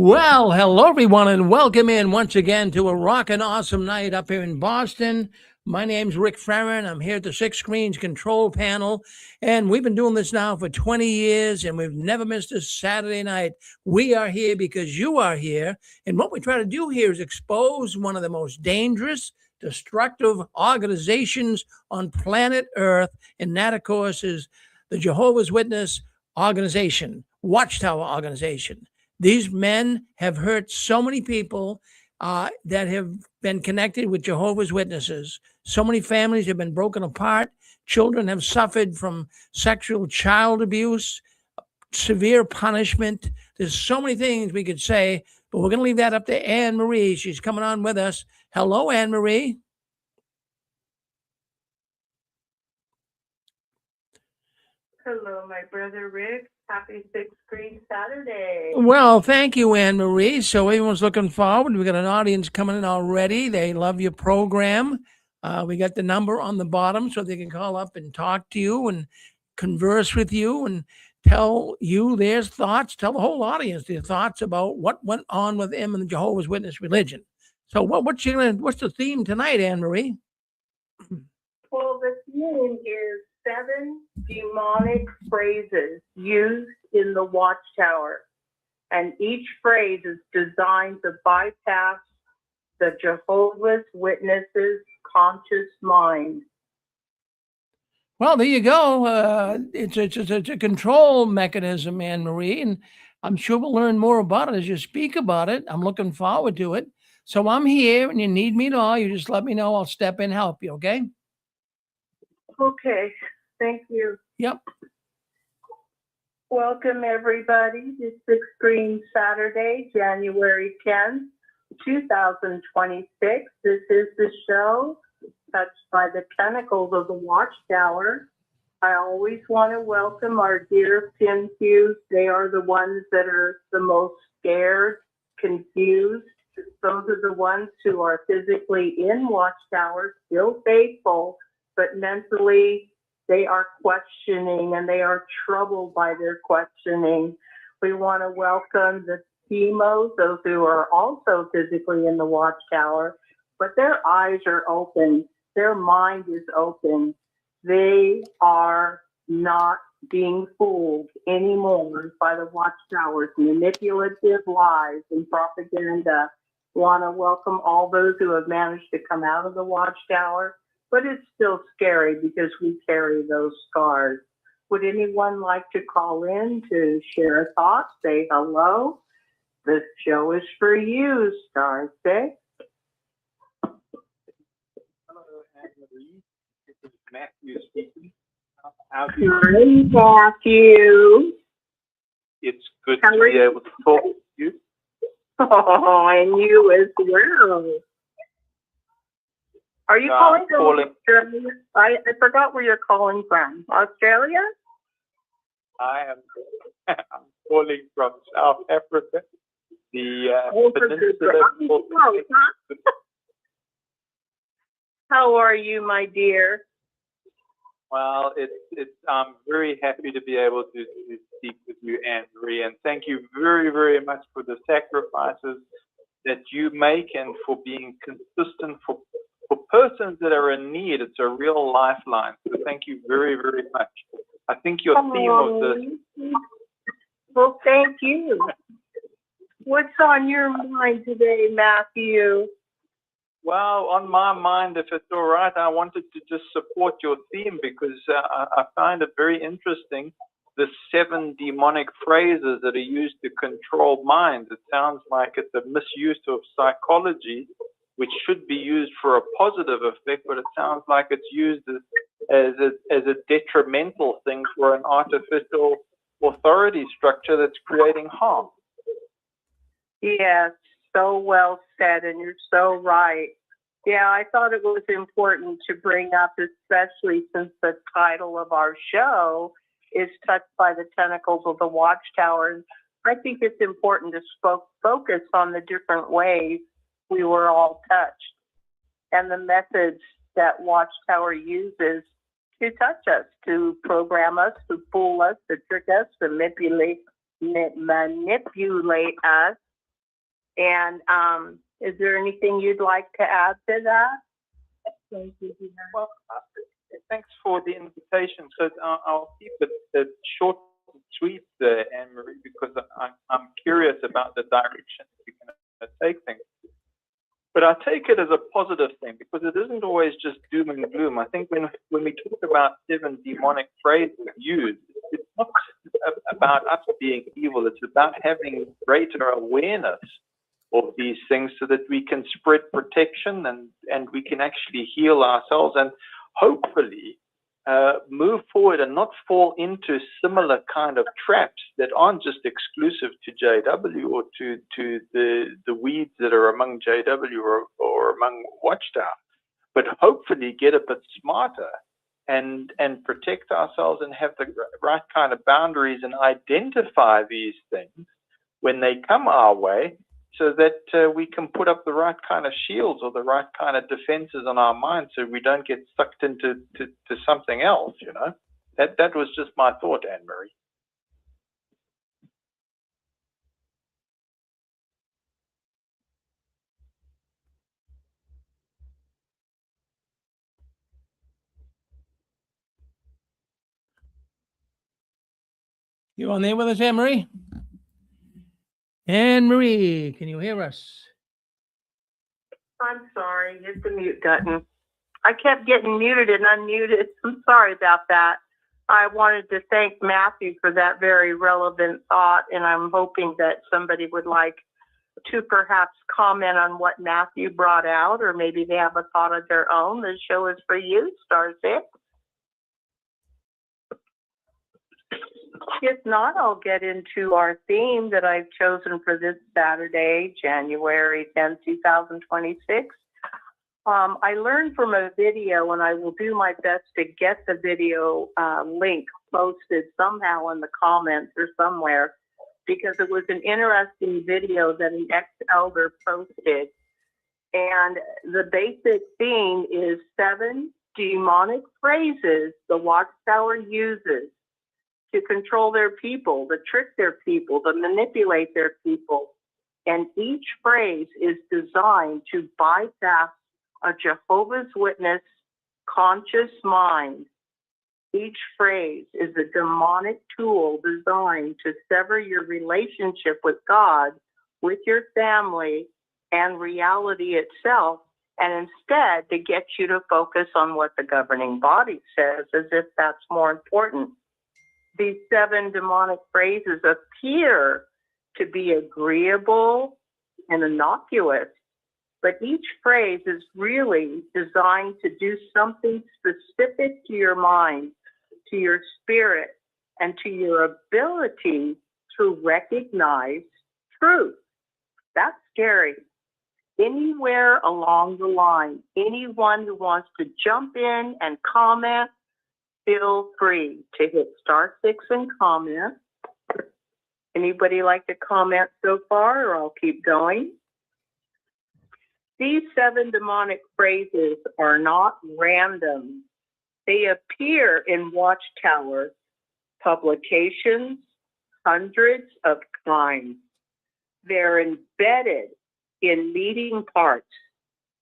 Well, hello everyone, and welcome in once again to a rockin' awesome night up here in Boston. My name's Rick Farron. I'm here at the Six Screens Control Panel, and we've been doing this now for 20 years, and we've never missed a Saturday night. We are here because you are here, and what we try to do here is expose one of the most dangerous, destructive organizations on planet Earth, and that, of course, is the Jehovah's Witness organization, Watchtower organization. These men have hurt so many people that have been connected with Jehovah's Witnesses. So many families have been broken apart. Children have suffered from sexual child abuse, severe punishment. There's so many things we could say, but we're going to leave that up to Anne Marie. She's coming on with us. Hello, Anne Marie. Hello, my brother Rick. Happy Six Screen Saturday. Well, thank you, Anne Marie. So everyone's looking forward. We got an audience coming in already. They love your program. We got the number on the bottom so they can call up and talk to you and converse with you and tell you their thoughts, tell the whole audience their thoughts about what went on with them and the Jehovah's Witness religion. So what's the theme tonight, Anne Marie? Well, the theme is 7 demonic phrases used in the Watchtower. And each phrase is designed to bypass the Jehovah's Witnesses' conscious mind. Well, there you go. It's a control mechanism, Anne Marie, and I'm sure we'll learn more about it as you speak about it. I'm looking forward to it. So I'm here, and you need me at all, you just let me know. I'll step in and help you, okay? Okay, thank you. Yep. Welcome, everybody, to Six Screen Saturday, January 10th, 2026. This is the show touched by the tentacles of the Watchtower. I always want to welcome our dear Pinfuse. They are the ones that are the most scared, confused. Those are the ones who are physically in Watchtower, still faithful, but mentally they are questioning and they are troubled by their questioning. We want to welcome the Demos, those who are also physically in the Watchtower, but their eyes are open. Their mind is open. They are not being fooled anymore by the Watchtower's manipulative lies and propaganda. Want to welcome all those who have managed to come out of the Watchtower, but it's still scary because we carry those scars. Would anyone like to call in to share a thought, say hello? This show is for you, star 6. Matthew speaking. Hi, Matthew. It's good to be able to talk to you. Oh, and you as well. Are you calling from Australia? I forgot where you're calling from. Australia? I'm calling from South Africa. The peninsula. How are you, my dear? Well, I'm very happy to be able to speak with you, Anne Marie, and thank you very, very much for the sacrifices that you make and for being consistent for persons that are in need. It's a real lifeline. So thank you very, very much. I think your theme of this. Well, thank you. What's on your mind today, Matthew? Well, on my mind, if it's all right, I wanted to just support your theme because I find it very interesting, the 7 demonic phrases that are used to control minds. It sounds like it's a misuse of psychology, which should be used for a positive effect, but it sounds like it's used as a detrimental thing for an artificial authority structure that's creating harm. Yes, so well said, and you're so right. Yeah, I thought it was important to bring up, especially since the title of our show is Touched by the Tentacles of the Watchtower. I think it's important to focus on the different ways we were all touched and the methods that Watchtower uses to touch us, to program us, to fool us, to trick us, to manipulate us. And is there anything you'd like to add to that? Thank you, Deanna. Well, thanks for the invitation. So I'll keep it short and sweet, Anne-Marie, because I'm curious about the direction we're going to take things. But I take it as a positive thing because it isn't always just doom and gloom. I think when we talk about 7 demonic phrases used, it's not about us being evil. It's about having greater awareness of these things so that we can spread protection and we can actually heal ourselves and hopefully move forward and not fall into similar kind of traps that aren't just exclusive to JW or to the weeds that are among JW or among Watchtower, but hopefully get a bit smarter and protect ourselves and have the right kind of boundaries and identify these things when they come our way, so that we can put up the right kind of shields or the right kind of defenses on our mind so we don't get sucked into something else, you know. That was just my thought, Anne-Marie. You on there with us, Anne-Marie? Anne-Marie, can you hear us? I'm sorry, hit the mute button. I kept getting muted and unmuted. I'm sorry about that. I wanted to thank Matthew for that very relevant thought, and I'm hoping that somebody would like to perhaps comment on what Matthew brought out, or maybe they have a thought of their own. The show is for you, star 6. If not, I'll get into our theme that I've chosen for this Saturday, January 10th, 2026. I learned from a video, and I will do my best to get the video link posted somehow in the comments or somewhere, because it was an interesting video that an ex-elder posted. And the basic theme is 7 demonic phrases the Watchtower uses to control their people, to trick their people, to manipulate their people. And each phrase is designed to bypass a Jehovah's Witness conscious mind. Each phrase is a demonic tool designed to sever your relationship with God, with your family, and reality itself, and instead to get you to focus on what the governing body says, as if that's more important. These 7 demonic phrases appear to be agreeable and innocuous, but each phrase is really designed to do something specific to your mind, to your spirit, and to your ability to recognize truth. That's scary. Anywhere along the line, anyone who wants to jump in and comment, feel free to hit star 6 and comment. Anybody like to comment so far, or I'll keep going? These 7 demonic phrases are not random. They appear in Watchtower publications, hundreds of times. They're embedded in meeting parts,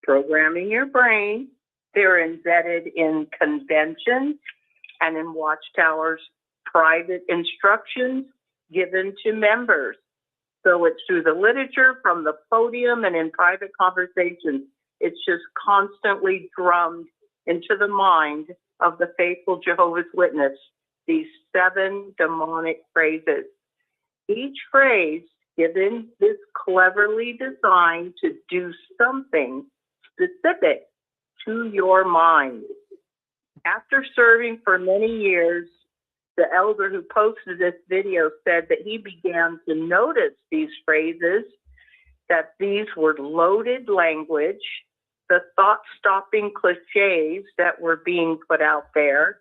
programming your brain. They're embedded in conventions and in Watchtower's private instructions given to members. So it's through the literature, from the podium, and in private conversations. It's just constantly drummed into the mind of the faithful Jehovah's Witness, these 7 demonic phrases. Each phrase given is cleverly designed to do something specific to your mind. After serving for many years, the elder who posted this video said that he began to notice these phrases, that these were loaded language, the thought-stopping cliches that were being put out there,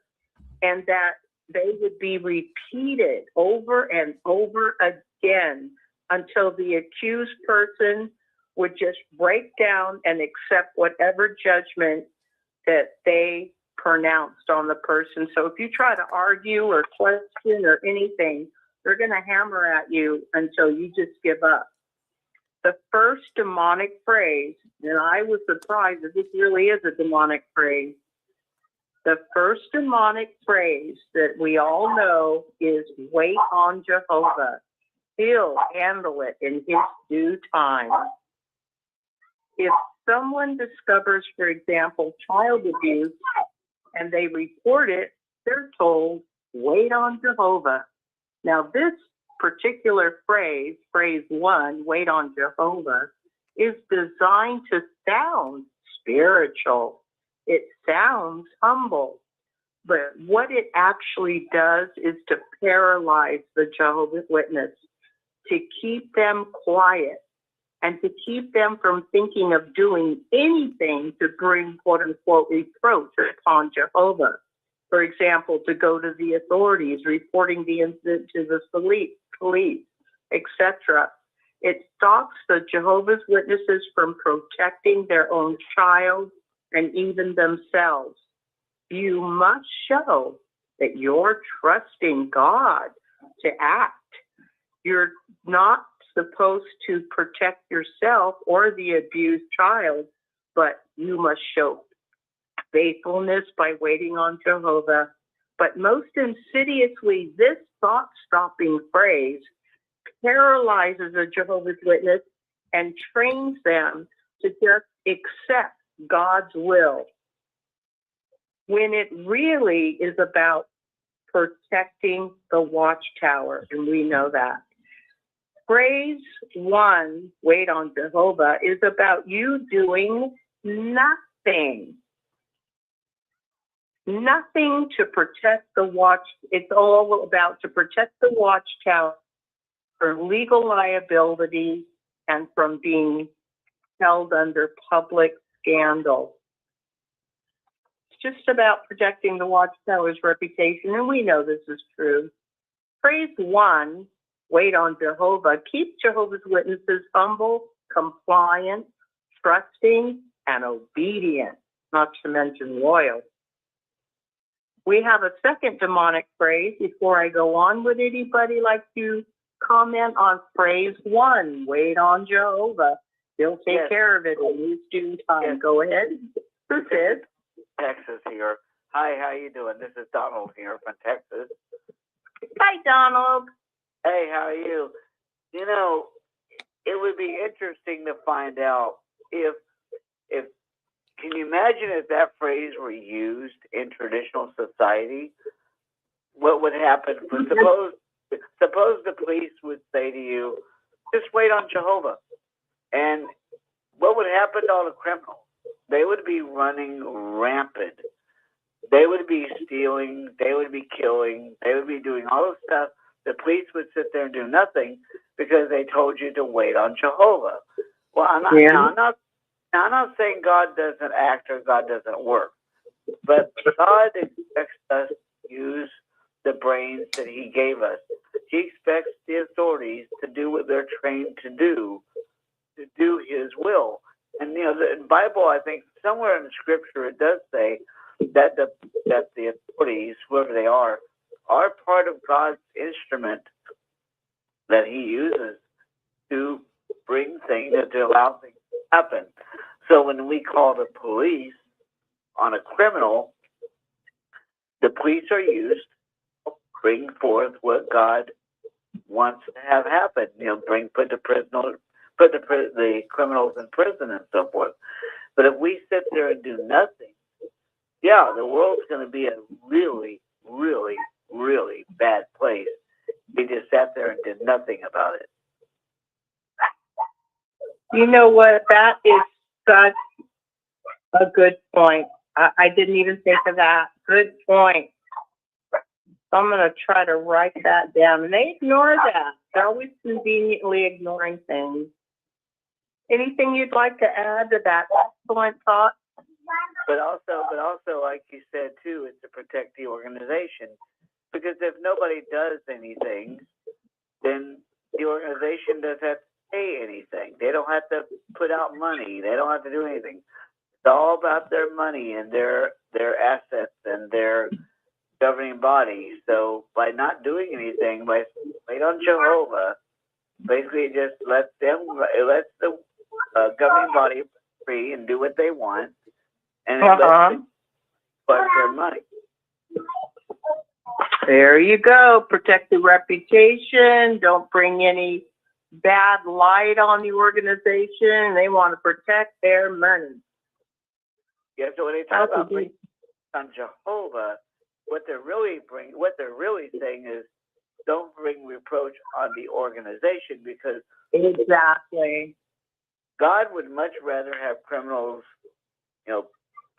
and that they would be repeated over and over again until the accused person would just break down and accept whatever judgment that they pronounced on the person. So if you try to argue or question or anything, they're going to hammer at you until you just give up. The first demonic phrase, and I was surprised that this really is a demonic phrase. The first demonic phrase that we all know is wait on Jehovah. He'll handle it in his due time. If someone discovers, for example, child abuse, and they report it, they're told, wait on Jehovah. Now, this particular phrase, phrase 1, wait on Jehovah, is designed to sound spiritual. It sounds humble. But what it actually does is to paralyze the Jehovah's Witness, to keep them quiet, and to keep them from thinking of doing anything to bring, quote unquote, reproach upon Jehovah. For example, to go to the authorities, reporting the incident to the police, etc. It stops the Jehovah's Witnesses from protecting their own child and even themselves. You must show that you're trusting God to act. You're not supposed to protect yourself or the abused child, but you must show faithfulness by waiting on Jehovah. But most insidiously, this thought-stopping phrase paralyzes a Jehovah's Witness and trains them to just accept God's will, when it really is about protecting the Watchtower, and we know that. Phrase 1, wait on Jehovah, is about you doing nothing. Nothing to protect the watch. It's all about to protect the Watchtower from legal liability and from being held under public scandal. It's just about protecting the Watchtower's reputation, and we know this is true. Phrase 1, wait on Jehovah, keep Jehovah's Witnesses humble, compliant, trusting, and obedient, not to mention loyal. We have a second demonic phrase. Before I go on, would anybody like to comment on phrase 1, wait on Jehovah? He'll take care of it in his due time. Yes. Go ahead. Who's this? Texas here. Hi, how you doing? This is Donald here from Texas. Hi, Donald. Hey, how are you? You know, it would be interesting to find out if can you imagine if that phrase were used in traditional society? What would happen? Suppose the police would say to you, just wait on Jehovah. And what would happen to all the criminals? They would be running rampant. They would be stealing. They would be killing. They would be doing all this stuff. The police would sit there and do nothing because they told you to wait on Jehovah. Well, I'm not saying God doesn't act or God doesn't work, but God expects us to use the brains that He gave us. He expects the authorities to do what they're trained to do His will. And you know, the Bible, I think somewhere in the Scripture it does say that the authorities, whoever they are part of God's instrument that He uses to bring things, to allow things to happen. So when we call the police on a criminal, the police are used to bring forth what God wants to have happen. You know, put the criminals in prison and so forth. But if we sit there and do nothing, yeah, the world's going to be a really, really, really bad place. We just sat there and did nothing about it. You know what? That is such a good point. I didn't even think of that. Good point. So I'm going to try to write that down. And they ignore that. They're always conveniently ignoring things. Anything you'd like to add to that excellent thought? But also, like you said too, is to protect the organization. Because if nobody does anything, then the organization doesn't have to pay anything. They don't have to put out money. They don't have to do anything. It's all about their money and their assets and their governing body. So by not doing anything, by wait on Jehovah, Basically, it just lets the governing body free and do what they want, and it lets them collect their money. There you go. Protect the reputation. Don't bring any bad light on the organization. They want to protect their money. Yeah, so when they talk about bringing on Jehovah, what they're really saying is, don't bring reproach on the organization, because Exactly. God would much rather have criminals,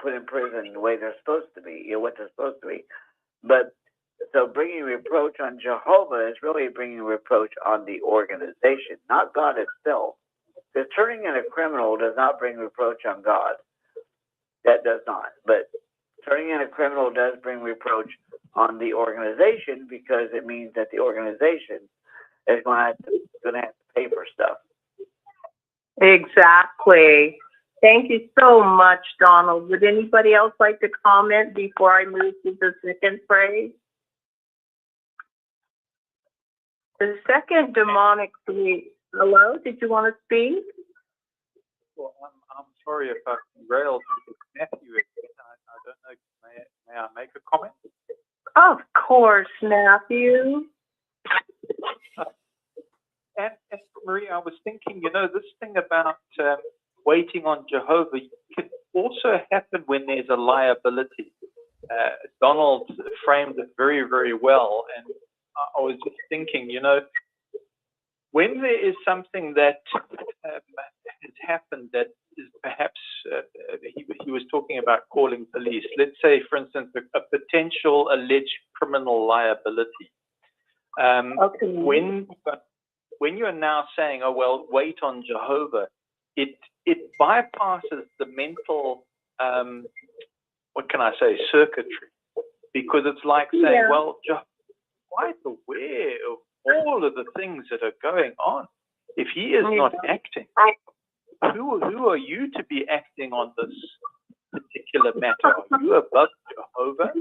put in prison the way they're supposed to be, what they're supposed to be. But so bringing reproach on Jehovah is really bringing reproach on the organization, not God itself. Because turning in a criminal does not bring reproach on God. That does not. But turning in a criminal does bring reproach on the organization, because it means that the organization is going to have to pay for stuff. Exactly. Thank you so much, Donald. Would anybody else like to comment before I move to the second phrase? The second demonic phrase. Hello, did you want to speak? Well, I'm sorry if I derailed Matthew again. I don't know. May I make a comment? Of course, Matthew. And Maria, I was thinking, this thing about waiting on Jehovah can also happen when there's a liability. Donald framed it very, very well. And I was just thinking, when there is something that has happened that is perhaps, he was talking about calling police. Let's say, for instance, a potential alleged criminal liability. Okay. When you're now saying, oh, well, wait on Jehovah, it bypasses the mental, what can I say, circuitry. Because it's like saying, well, Jehovah's quite aware of all of the things that are going on. If he is not acting, who are you to be acting on this particular matter? Are you above Jehovah,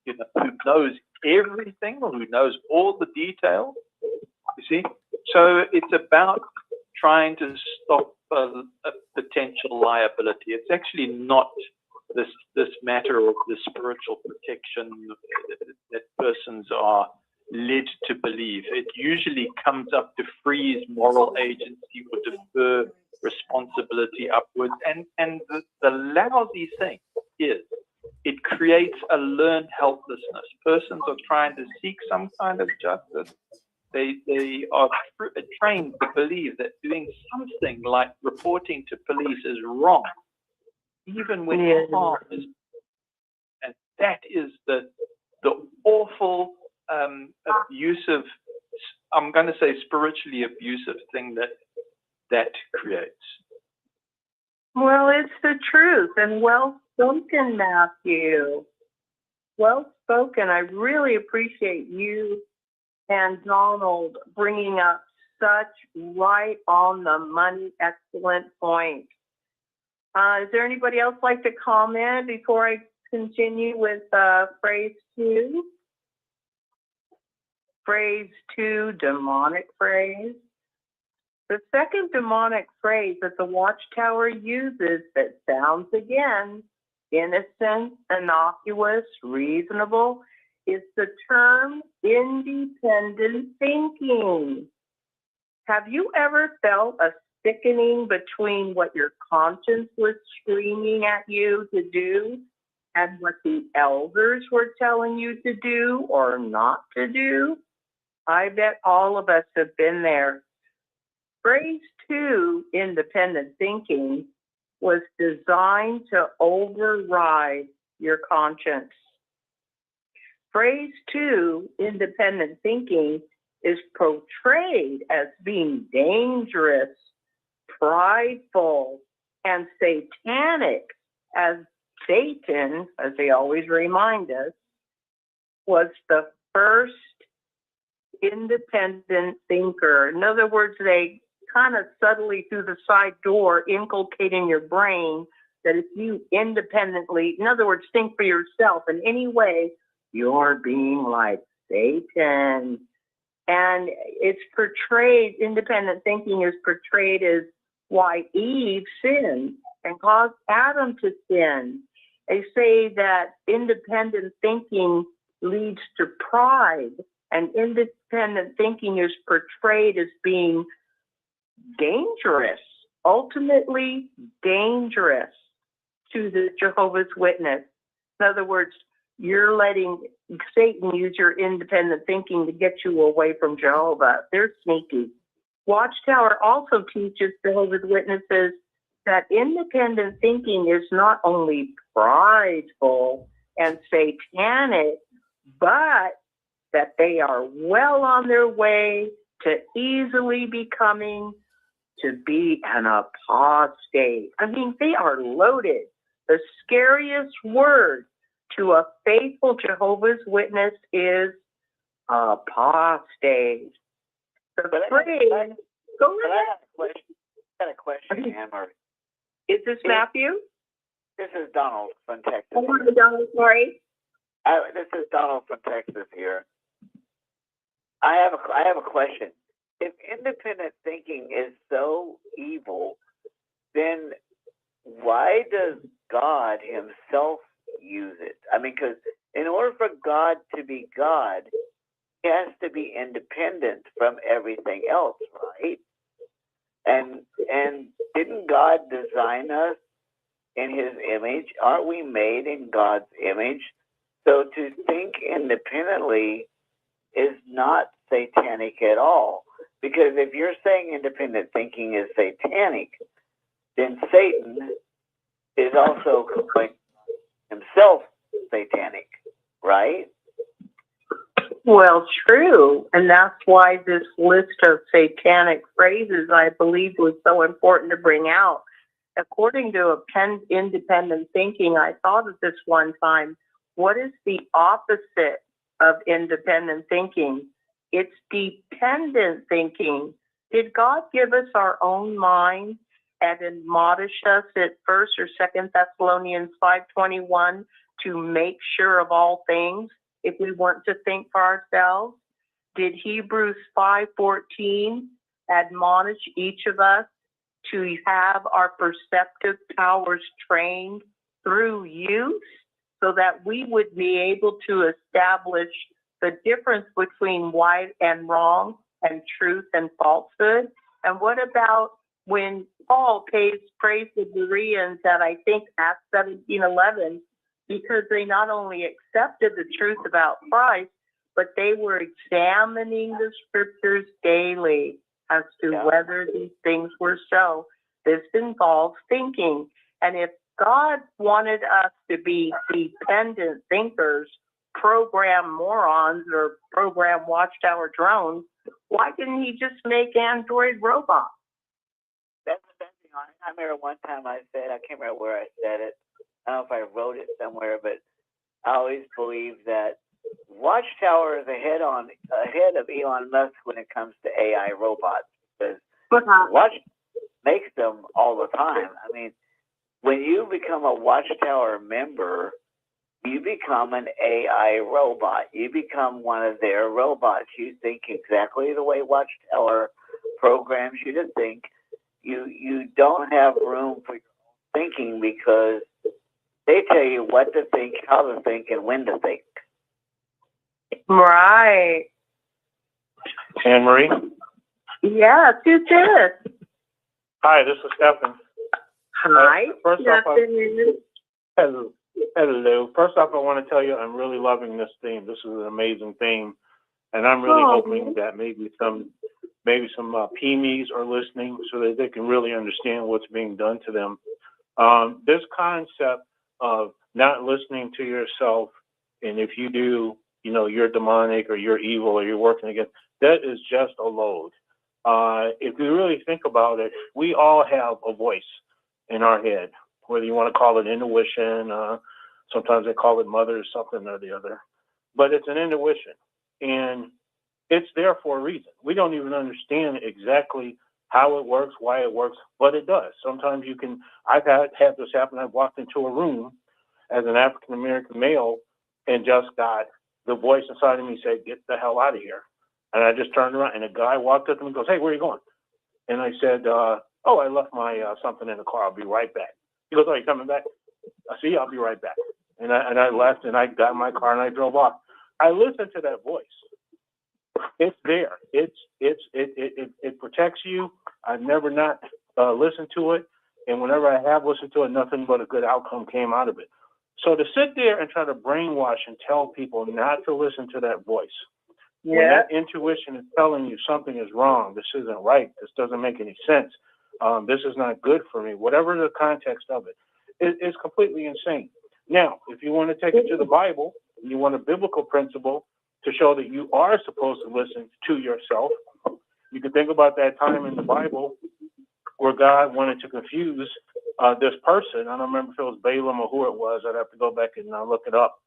who knows everything, or who knows all the details? You see? So it's about trying to stop a potential liability. It's actually not this matter of the spiritual protection that persons are led to believe. It usually comes up to freeze moral agency or defer responsibility upwards. And the lousy thing is it creates a learned helplessness. Persons are trying to seek some kind of justice. They are trained to believe that doing something like reporting to police is wrong, even when harm is. And that is the awful, abusive, I'm going to say spiritually abusive thing that creates. Well, it's the truth, and well spoken, Matthew. Well spoken. I really appreciate you and Donald bringing up such right on the money, excellent point. Is there anybody else like to comment before I continue with phrase 2? Phrase 2, demonic phrase. The second demonic phrase that the Watchtower uses that sounds again innocent, innocuous, reasonable, is the term independent thinking. Have you ever felt a sickening between what your conscience was screaming at you to do and what the elders were telling you to do or not to do? I bet all of us have been there. Phrase 2, independent thinking, was designed to override your conscience. Phrase 2, independent thinking, is portrayed as being dangerous, prideful, and satanic, as Satan, as they always remind us, was the first independent thinker. In other words, they kind of subtly through the side door inculcate in your brain that if you independently, in other words, think for yourself in any way, you're being like Satan. And it's portrayed, independent thinking is portrayed as why Eve sinned and caused Adam to sin. They say that independent thinking leads to pride, and independent thinking is portrayed as being dangerous, ultimately dangerous to the Jehovah's Witness. In other words, you're letting Satan use your independent thinking to get you away from Jehovah. They're sneaky. Watchtower also teaches Jehovah's Witnesses that independent thinking is not only prideful and satanic, but that they are well on their way to easily becoming to be an apostate. I mean, they are loaded. The scariest word to a faithful Jehovah's Witness is apostate. The phrase, go ahead. I got a question, Anne-Marie. Is this Matthew? This is Donald from Texas. Oh, Donald, sorry. This is Donald from Texas here. I have a question. If independent thinking is so evil, then why does God himself use it? I mean, because in order for God to be God, he has to be independent from everything else, right? And didn't God design us in his image? Aren't we made in God's image? So to think independently is not satanic at all. Because if you're saying independent thinking is satanic, then Satan is also calling himself satanic, right? Well, true. And that's why this list of satanic phrases, I believe, was so important to bring out. According to independent thinking, I thought of this one time, what is the opposite of independent thinking? It's dependent thinking. Did God give us our own mind and admonish us at 1st or 2nd Thessalonians 5:21 to make sure of all things if we weren't to think for ourselves? Did Hebrews 5:14 admonish each of us to have our perceptive powers trained through use so that we would be able to establish the difference between right and wrong and truth and falsehood? And what about when Paul praised the Bereans at, I think, Acts 17:11, because they not only accepted the truth about Christ, but they were examining the scriptures daily as to whether these things were so. This involves thinking. And if God wanted us to be dependent thinkers, program morons, or program Watchtower drones, why didn't he just make Android robots? That's the thing. I remember one time I can't remember where I said it. I don't know if I wrote it somewhere, but I always believe that Watchtower is ahead of Elon Musk when it comes to AI robots, because Watch makes them all the time. I mean, when you become a Watchtower member, you become an AI robot. You become one of their robots. You think exactly the way Watchtower programs you to think. You don't have room for your own thinking because they tell you what to think, how to think, and when to think. Right. Anne-Marie? Yes, who's this? Hi, this is Stephen. Hi. First off, hello. First off, I want to tell you I'm really loving this theme. This is an amazing theme, and I'm really hoping that maybe some PMEs are listening so that they can really understand what's being done to them. This concept of not listening to yourself, and if you do, you're demonic or you're evil or you're working against, that is just a load. If you really think about it, we all have a voice in our head, whether you want to call it intuition, sometimes they call it mother or something or the other, but it's an intuition, and it's there for a reason. We don't even understand exactly how it works, why it works, but it does. Sometimes I've had this happen. I've walked into a room as an African-American male and just got the voice inside of me say, get the hell out of here. And I just turned around, and a guy walked up to me and goes, "Hey, where are you going?" And I said, "Oh, I left my something in the car. I'll be right back." He goes, "Oh, you coming back?" I said, "Yeah, I'll be right back." And I left, and I got in my car, and I drove off. I listened to that voice. It's there. It protects you. I've never not listened to it, and whenever I have listened to it, nothing but a good outcome came out of it. So to sit there and try to brainwash and tell people not to listen to that voice, when Yeah. that intuition is telling you something is wrong, this isn't right, this doesn't make any sense, this is not good for me, whatever the context of it, it's completely insane. Now, if you want to take it to the Bible, and you want a biblical principle to show that you are supposed to listen to yourself, you can think about that time in the Bible where God wanted to confuse this person. I don't remember if it was Balaam or who it was. I'd have to go back and look it up.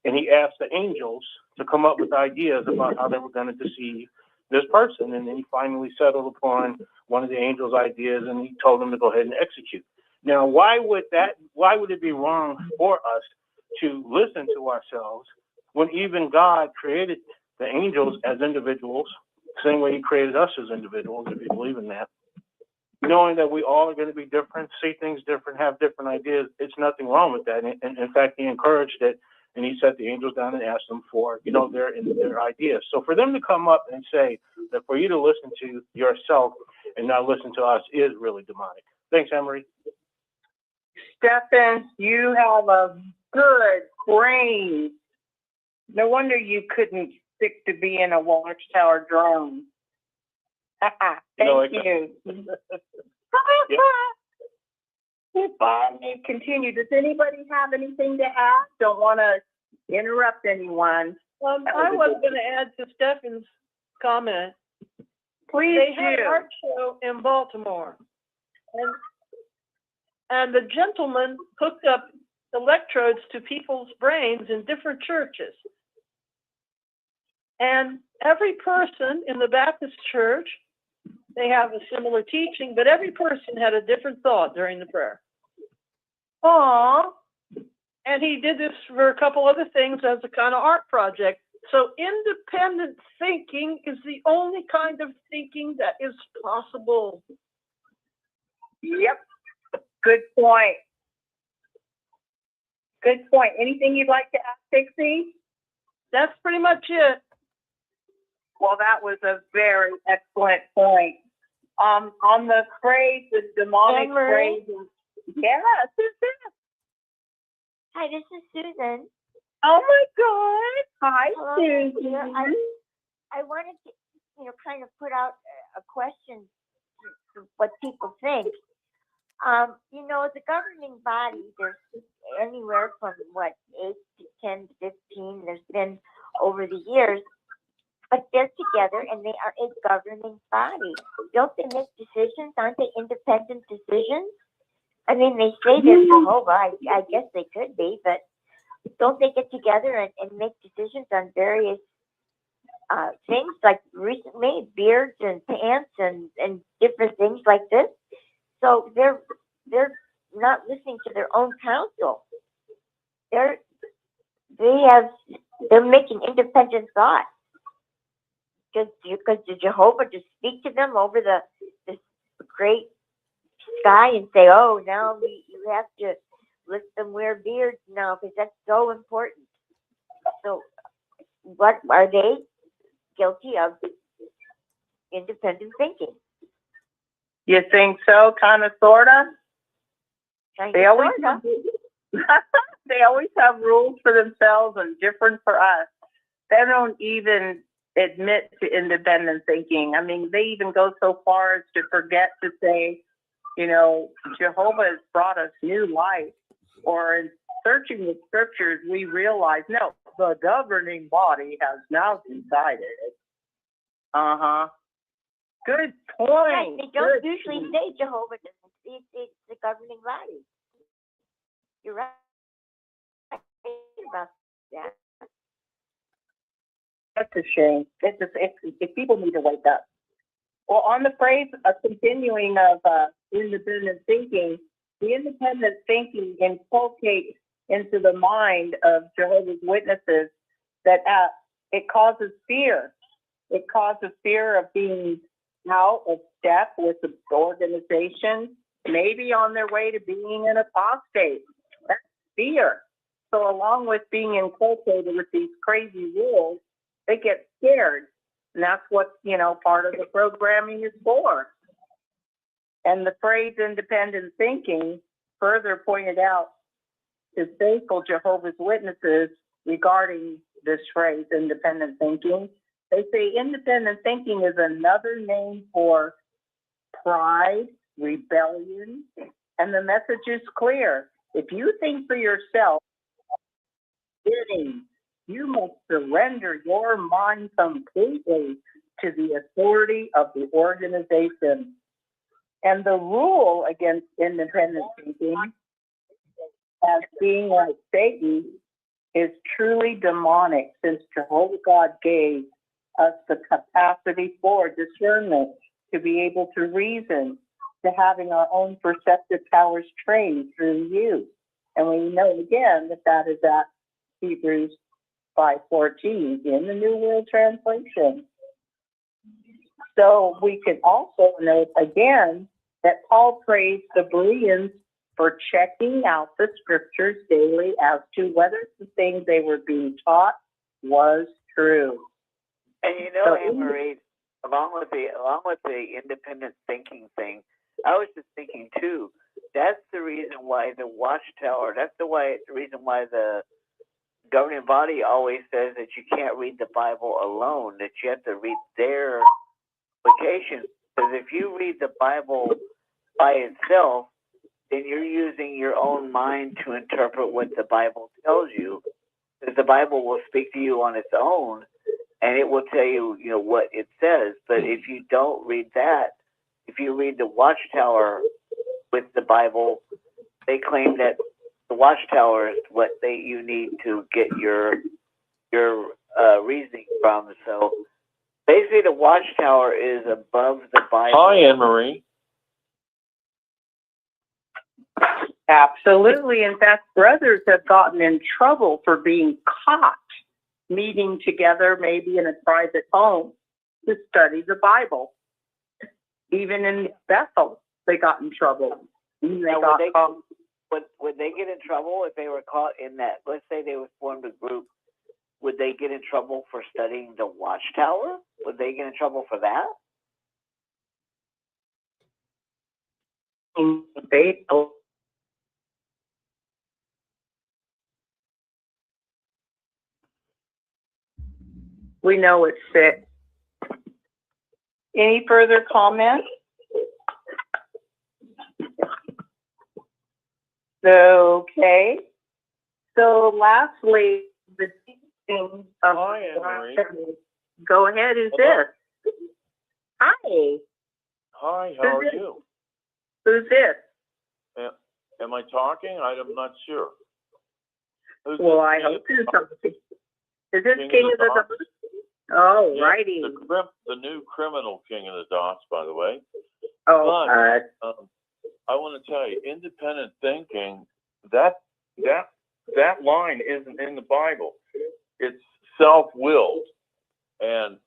And he asked the angels to come up with ideas about how they were going to deceive this person. And then he finally settled upon one of the angels' ideas, and he told them to go ahead and execute. Now, why would it be wrong for us to listen to ourselves when even God created the angels as individuals, same way he created us as individuals, if you believe in that? Knowing that we all are going to be different, see things different, have different ideas, it's nothing wrong with that. And in fact, he encouraged it, and he set the angels down and asked them for, their ideas. So for them to come up and say that for you to listen to yourself and not listen to us is really demonic. Thanks, Emery. Stephen, you have a good brain. No wonder you couldn't stick to being a Watchtower drone. Thank you. Continue. Does anybody have anything to add? Don't want to interrupt anyone. I was going to add to Stefan's comment. Please They had do. an art show in Baltimore, and the gentleman hooked up electrodes to people's brains in different churches. And every person in the Baptist church, they have a similar teaching, but every person had a different thought during the prayer. Aww. And he did this for a couple other things as a kind of art project. So independent thinking is the only kind of thinking that is possible. Yep. Good point. Good point. Anything you'd like to add, Pixie? That's pretty much it. Well, that was a very excellent point. On the phrase, the demonic Emery? phrase. Yes, who's this? Hi, this is Susan. Oh my God! Hi, Hello. Susan. Yeah, I wanted to, kind of put out a question to what people think. The governing body, there's anywhere from 8 to 10 to 15. There's been over the years, but they're together and they are a governing body. Don't they make decisions? Aren't they independent decisions? I mean, they say they're Jehovah. I guess they could be, but don't they get together and make decisions on various things, like recently beards and pants and different things like this? So they're not listening to their own counsel. They're making independent thought. Because the Jehovah just speak to them over this great sky and say, "Oh, now you have to let them wear beards now because that's so important." So, what are they guilty of? Independent thinking. You think so? Kind of, sorta. They always have, they always have rules for themselves and different for us. They don't even admit to independent thinking. I mean, they even go so far as to forget to say, Jehovah has brought us new life. Or in searching the scriptures, we realize, no, the governing body has now decided. Good point. Right, they don't usually say Jehovah doesn't. It's the governing body. You're right about that. That's a shame. If people need to wake up. Well, on the phrase of continuing of independent thinking, the independent thinking inculcates into the mind of Jehovah's Witnesses that it causes fear. It causes fear of being out of step with the organization, maybe on their way to being an apostate. That's fear. So along with being inculcated with these crazy rules, they get scared. And that's what, part of the programming is for. And the phrase independent thinking further pointed out to faithful Jehovah's Witnesses regarding this phrase, independent thinking. They say independent thinking is another name for pride, rebellion, and the message is clear. If you think for yourself, you must surrender your mind completely to the authority of the organization. And the rule against independent thinking, as being like Satan, is truly demonic, since Jehovah God gave us the capacity for discernment, to be able to reason, to having our own perceptive powers trained through use. And we know again that is at Hebrews 5:14 in the New World Translation. So we can also note again that Paul praised the Bereans for checking out the scriptures daily as to whether the things they were being taught was true. And Anne Marie, along with the independent thinking thing, I was just thinking too. That's the reason why the Watchtower. That's the reason why the governing body always says that you can't read the Bible alone. That you have to read their implications. Because if you read the Bible by itself, then you're using your own mind to interpret what the Bible tells you. Because the Bible will speak to you on its own, and it will tell you, what it says. But if you don't read that, if you read the Watchtower with the Bible, they claim that the Watchtower is what you need to get your reasoning from. So basically, the Watchtower is above the Bible. Hi, Anne Marie. Absolutely. In fact, brothers have gotten in trouble for being caught meeting together, maybe in a private home, to study the Bible. Even in Bethel, they got in trouble. Would they get in trouble if they were caught in that? Let's say they formed a group. Would they get in trouble for studying the Watchtower? Would they get in trouble for that? We know it's sick. Any further comments? Okay. So lastly, the teaching of Hi, Anne Marie. Go ahead, who's this? Hi. Hi, how are you? Who's this? Am I talking? I'm not sure. Well, I hope you're talking. Is this King of the Dots? Oh, yeah, righty. The new criminal King of the Dots, by the way. Oh, but, I want to tell you, independent thinking, that line isn't in the Bible. It's self-willed. And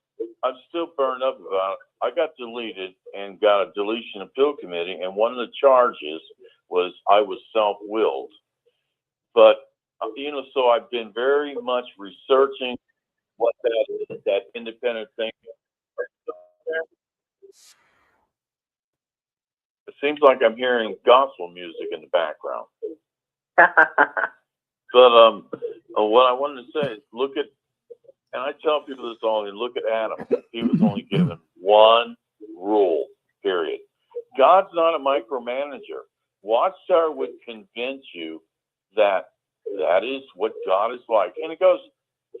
I'm still burned up about it. I got deleted and got a deletion appeal committee, and one of the charges was I was self-willed. But, so I've been very much researching what that independent thinking. It seems like I'm hearing gospel music in the background. But what I wanted to say is look at, and I tell people this all, and look at Adam. He was only given one rule, period. God's not a micromanager. Watchtower would convince you that is what God is like. And it goes,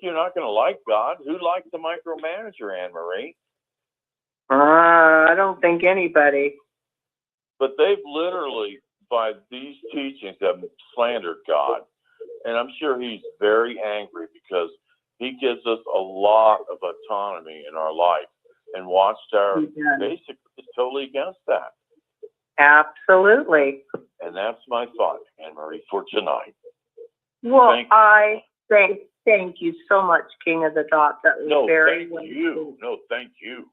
you're not going to like God. Who likes a micromanager, Anne Marie? I don't think anybody. But they've literally, by these teachings, have slandered God. And I'm sure he's very angry because he gives us a lot of autonomy in our life. And Watchtower basically is totally against that. Absolutely. And that's my thought, Anne Marie, for tonight. Well, I think Thank you so much, King of the Dot. That was No, very thank you. No, thank you.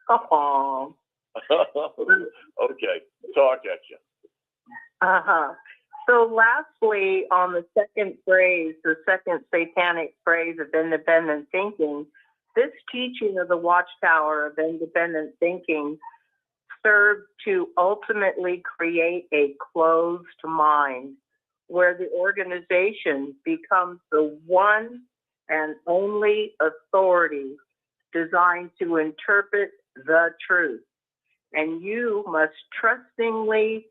Aw. Okay, talk at you. Uh-huh. So lastly, on the second phrase, the second satanic phrase of independent thinking, this teaching of the Watchtower of independent thinking served to ultimately create a closed mind where the organization becomes the one and only authority designed to interpret the truth. And you must trustingly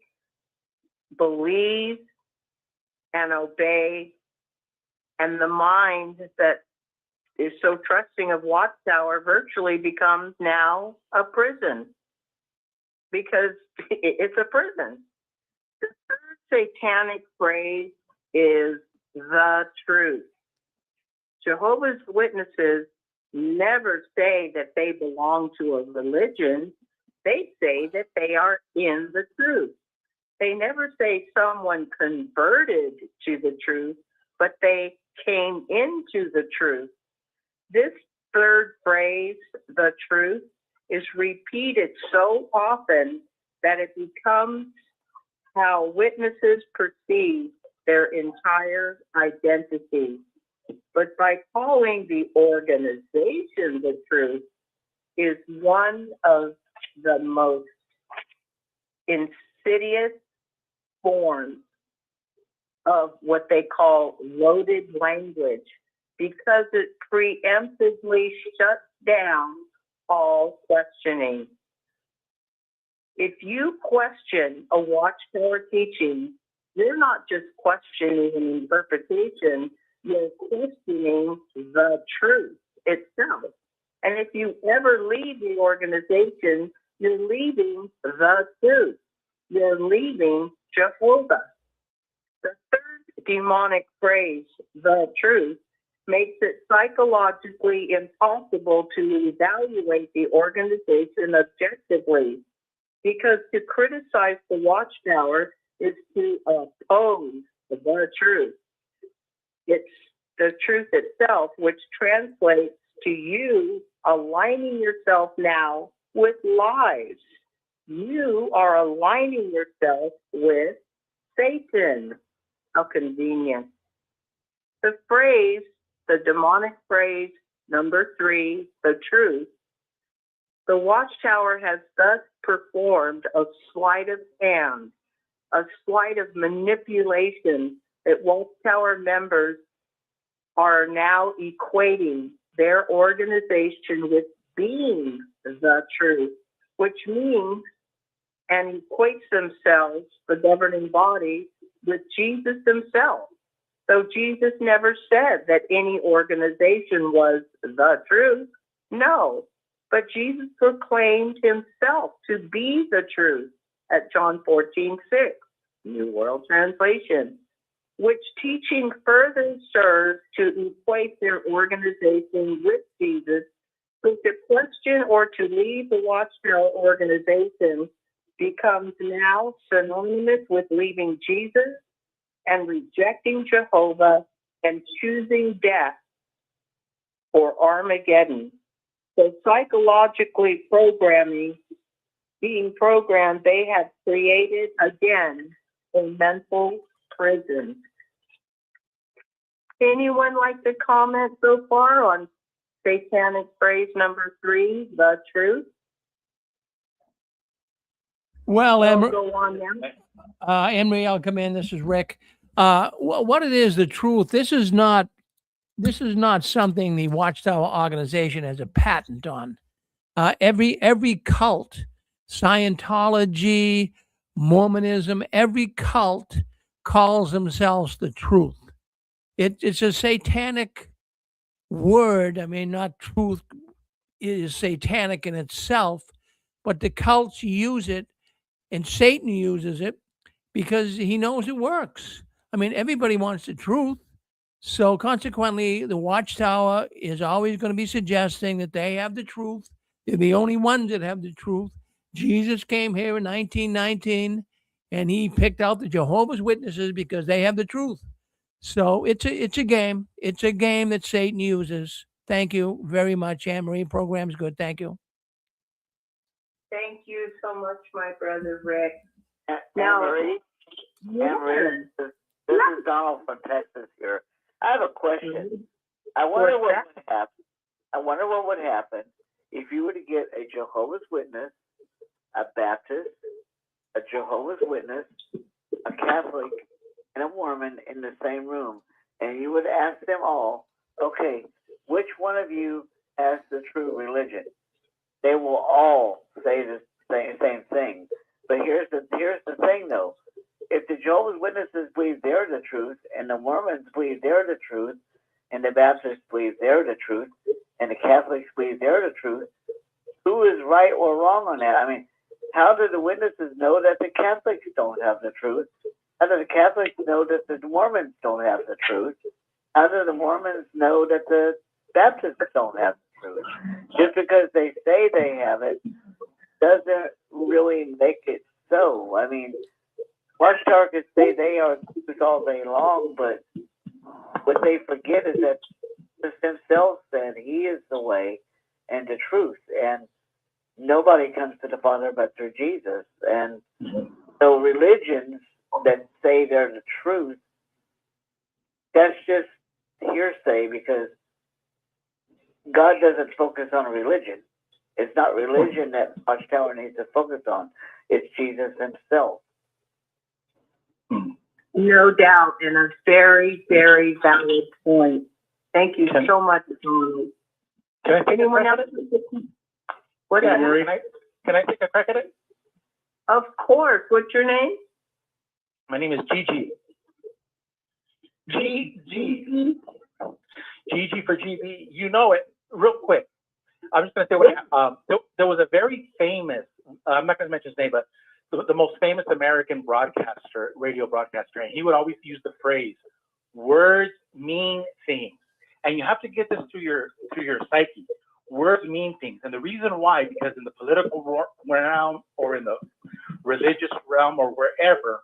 believe and obey, and the mind that is so trusting of Watchtower virtually becomes now a prison, because it's a prison. The third satanic phrase is the truth. Jehovah's Witnesses never say that they belong to a religion. They say that they are in the truth. They never say someone converted to the truth, but they came into the truth. This third phrase, the truth, is repeated so often that it becomes how witnesses perceive their entire identity. But by calling the organization the truth is one of the most insidious forms of what they call loaded language, because it preemptively shuts down all questioning. If you question a Watchtower teaching, you're not just questioning an interpretation, you're questioning the truth itself. And if you ever leave the organization, you're leaving the truth. You're leaving Jehovah. The third demonic phrase, the truth, makes it psychologically impossible to evaluate the organization objectively, because to criticize the Watchtower is to oppose the truth. It's the truth itself, which translates to you aligning yourself now with lies. You are aligning yourself with Satan. How convenient. The phrase, the demonic phrase, number 3, the truth, the Watchtower has thus performed a sleight of hand, a sleight of manipulation that Watchtower members are now equating their organization with being the truth, which means, and equates themselves, the governing body, with Jesus himself. So Jesus never said that any organization was the truth. No, but Jesus proclaimed himself to be the truth at John 14:6, New World Translation, which teaching further serves to equate their organization with Jesus. So to question or to leave the Watchtower organization becomes now synonymous with leaving Jesus and rejecting Jehovah and choosing death or Armageddon. So psychologically being programmed, they have created again a mental prison. Anyone like to comment so far on satanic phrase number 3, the truth? Well, I'll go on now. Emery, I'll come in. This is Rick. What it is, the truth. This is not something the Watchtower organization has a patent on. Every cult, Scientology, Mormonism, every cult calls themselves the truth. It's a satanic word. I mean, not truth is satanic in itself, but the cults use it, and Satan uses it because he knows it works. I mean, everybody wants the truth. So consequently, the Watchtower is always going to be suggesting that they have the truth. They're the only ones that have the truth. Jesus came here in 1919, and he picked out the Jehovah's Witnesses because they have the truth. So it's a game. It's a game that Satan uses. Thank you very much, Anne Marie. Program's good. Thank you. Thank you so much, my brother Rick. Now, Marie, Marie, this is Donald from Texas here. I have a question. I wonder what would happen. I wonder what would happen if you were to get a Jehovah's Witness, a Baptist, a Jehovah's Witness, a Catholic, and a Mormon in the same room, and you would ask them all, okay, which one of you has the true religion? They will all say the same thing. But here's the thing, though. If the Jehovah's Witnesses believe they're the truth, and the Mormons believe they're the truth, and the Baptists believe they're the truth, and the Catholics believe they're the truth, who is right or wrong on that? I mean, how do the witnesses know that the Catholics don't have the truth? How do the Catholics know that the Mormons don't have the truth? How do the Mormons know that the Baptists don't have the truth? Just because they say they have it doesn't really make it so. I mean, Watchtower could say they are truth all day long, but what they forget is that Jesus himself said he is the way and the truth, and nobody comes to the Father but through Jesus. And so religions that say they're the truth, that's just hearsay, because God doesn't focus on religion. It's not religion that Watchtower needs to focus on. It's Jesus himself. No doubt, and a very, very valid point. Thank you so much, Donald. Can I take Anyone a else? crack at it? What Can else? can I take a crack at it? Of course. What's your name? My name is Gigi. Gigi for GB. You know it. Real quick, I'm just going to say what there was a very famous, I'm not going to mention his name, but the most famous American broadcaster, radio broadcaster, and he would always use the phrase, words mean things. And you have to get this through your psyche. Words mean things. And the reason why, because in the political realm or in the religious realm or wherever,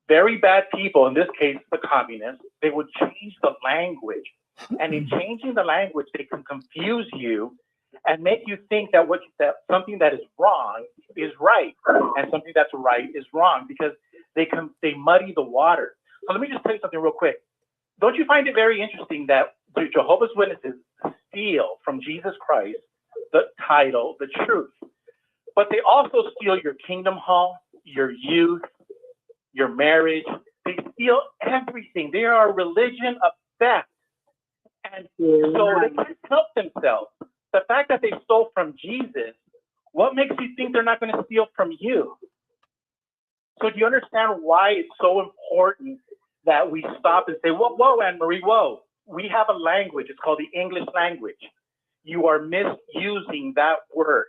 very bad people, in this case, the communists, they would change the language. And in changing the language, they can confuse you and make you think that something that is wrong is right, and something that's right is wrong, because they muddy the water. So let me just tell you something real quick. Don't you find it very interesting that the Jehovah's Witnesses steal from Jesus Christ the title, the truth, but they also steal your kingdom hall, your youth, your marriage. They steal everything. They are a religion of theft. And so they can't help themselves. The fact that they stole from Jesus, what makes you think they're not going to steal from you? So do you understand why it's so important that we stop and say, whoa, Anne-Marie, whoa. We have a language. It's called the English language. You are misusing that word,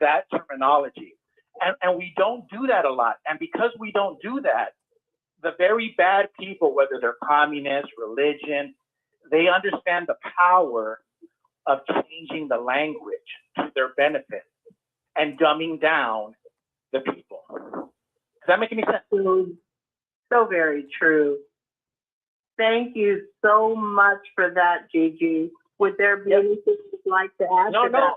that terminology. And we don't do that a lot. And because we don't do that, the very bad people, whether they're communists, religion, they understand the power of changing the language to their benefit and dumbing down the people. Does that make any sense? So very true. Thank you so much for that, Gigi. Would there be anything you'd like to add? No.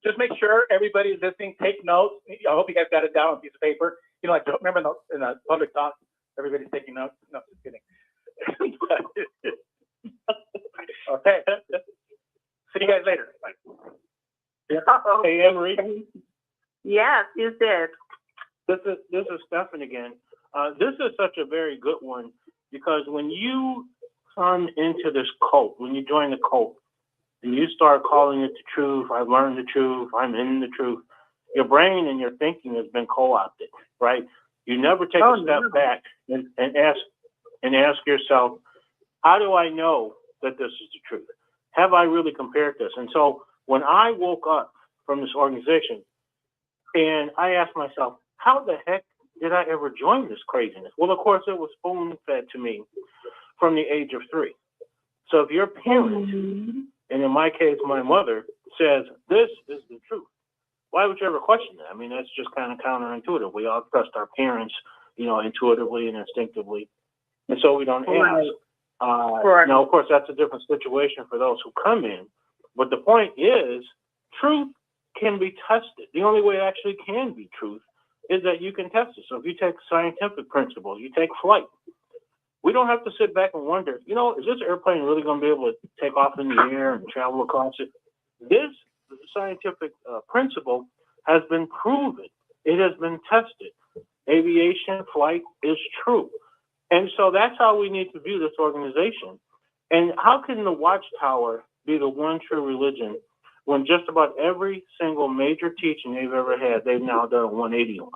Just make sure everybody's listening. Take notes. I hope you guys got it down on a piece of paper. You know, like remember in the public talk, everybody's taking notes. No, just kidding. Okay. See you guys later. Bye. Uh-oh. Hey, Anne-Marie. Yes, you did. This is Stephan again. This is such a very good one, because when you come into this cult, when you join the cult, and you start calling it the truth, I've learned the truth, I'm in the truth, your brain and your thinking has been co-opted, right? You never take a step back and ask yourself, how do I know that this is the truth? Have I really compared this? And so when I woke up from this organization and I asked myself, how the heck did I ever join this craziness? Well, of course, it was spoon-fed to me from the age of 3. So if your parents, and in my case, my mother, says, this is the truth, why would you ever question that? I mean, that's just kind of counterintuitive. We all trust our parents, you know, intuitively and instinctively. and so we don't Right. ask. Correct. Now, of course, that's a different situation for those who come in, but the point is, truth can be tested. The only way it actually can be truth is that you can test it. So if you take scientific principles, you take flight, we don't have to sit back and wonder, is this airplane really going to be able to take off in the air and travel across it? This scientific principle has been proven. It has been tested. Aviation flight is true. And so that's how we need to view this organization. And how can the Watchtower be the one true religion when just about every single major teaching they've ever had, they've now done a 180 on?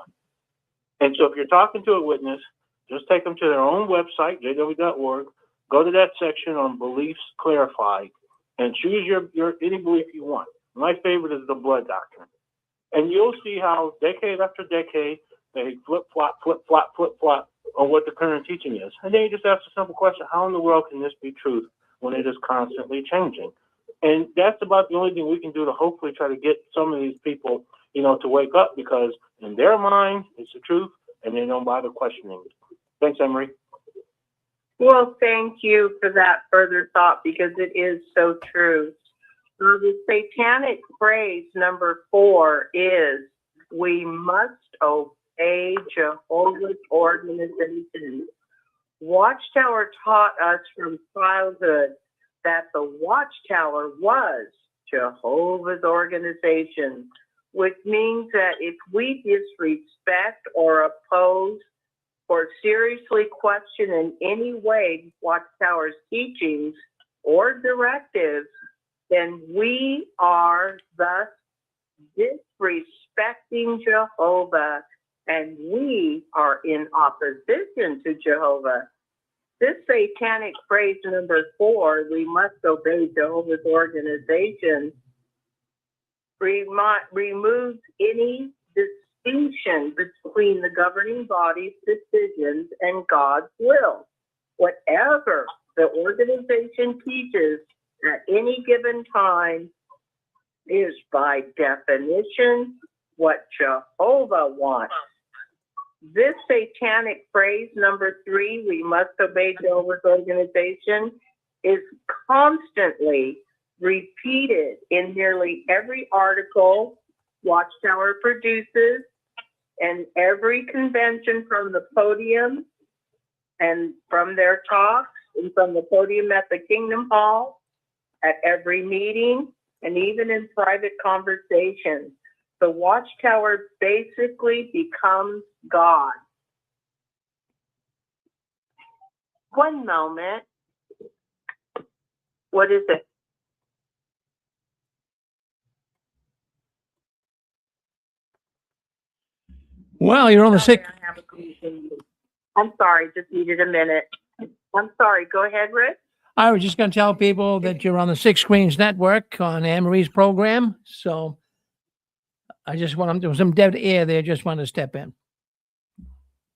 And so if you're talking to a witness, just take them to their own website, jw.org, go to that section on beliefs clarified, and choose your any belief you want. My favorite is the blood doctrine. And you'll see how decade after decade, they flip-flop on what the current teaching is. And then you just ask a simple question, how in the world can this be truth when it is constantly changing? And that's about the only thing we can do to hopefully try to get some of these people, to wake up, because in their mind, it's the truth, and they don't bother questioning it. Thanks, Emery. Well, thank you for that further thought, because it is so true. The satanic phrase number 4 is, we must obey Jehovah's organization. Watchtower taught us from childhood that the Watchtower was Jehovah's organization, which means that if we disrespect or oppose or seriously question in any way Watchtower's teachings or directives, then we are thus disrespecting Jehovah, and we are in opposition to Jehovah. This satanic phrase number 4, we must obey Jehovah's organization, removes any distinction between the governing body's decisions and God's will. Whatever the organization teaches at any given time is by definition what Jehovah wants. This satanic phrase number 3, we must obey Jehovah's organization, is constantly repeated in nearly every article Watchtower produces and every convention from the podium and from their talks and from the podium at the Kingdom Hall, at every meeting, and even in private conversations. The Watchtower basically becomes God. One moment. What is it? Well, you're on the sick. I'm sorry, just needed a minute. I'm sorry, go ahead, Rick. I was just going to tell people that you're on the Six Screens Network on Anne-Marie's program. So I just want, there was some dead air there. Just want to step in.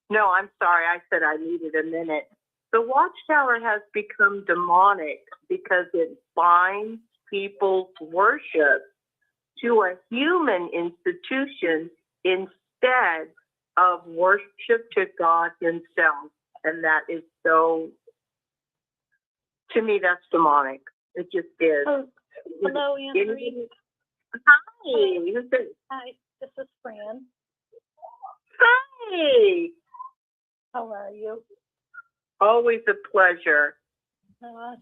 No, I'm sorry. I said I needed a minute. The Watchtower has become demonic because it binds people's worship to a human institution instead of worship to God himself. And that is so, to me, that's demonic. It just is. Oh, hello, Anne-Marie. Hi. Who's this? Hi, this is Fran. Hi. How are you? Always a pleasure.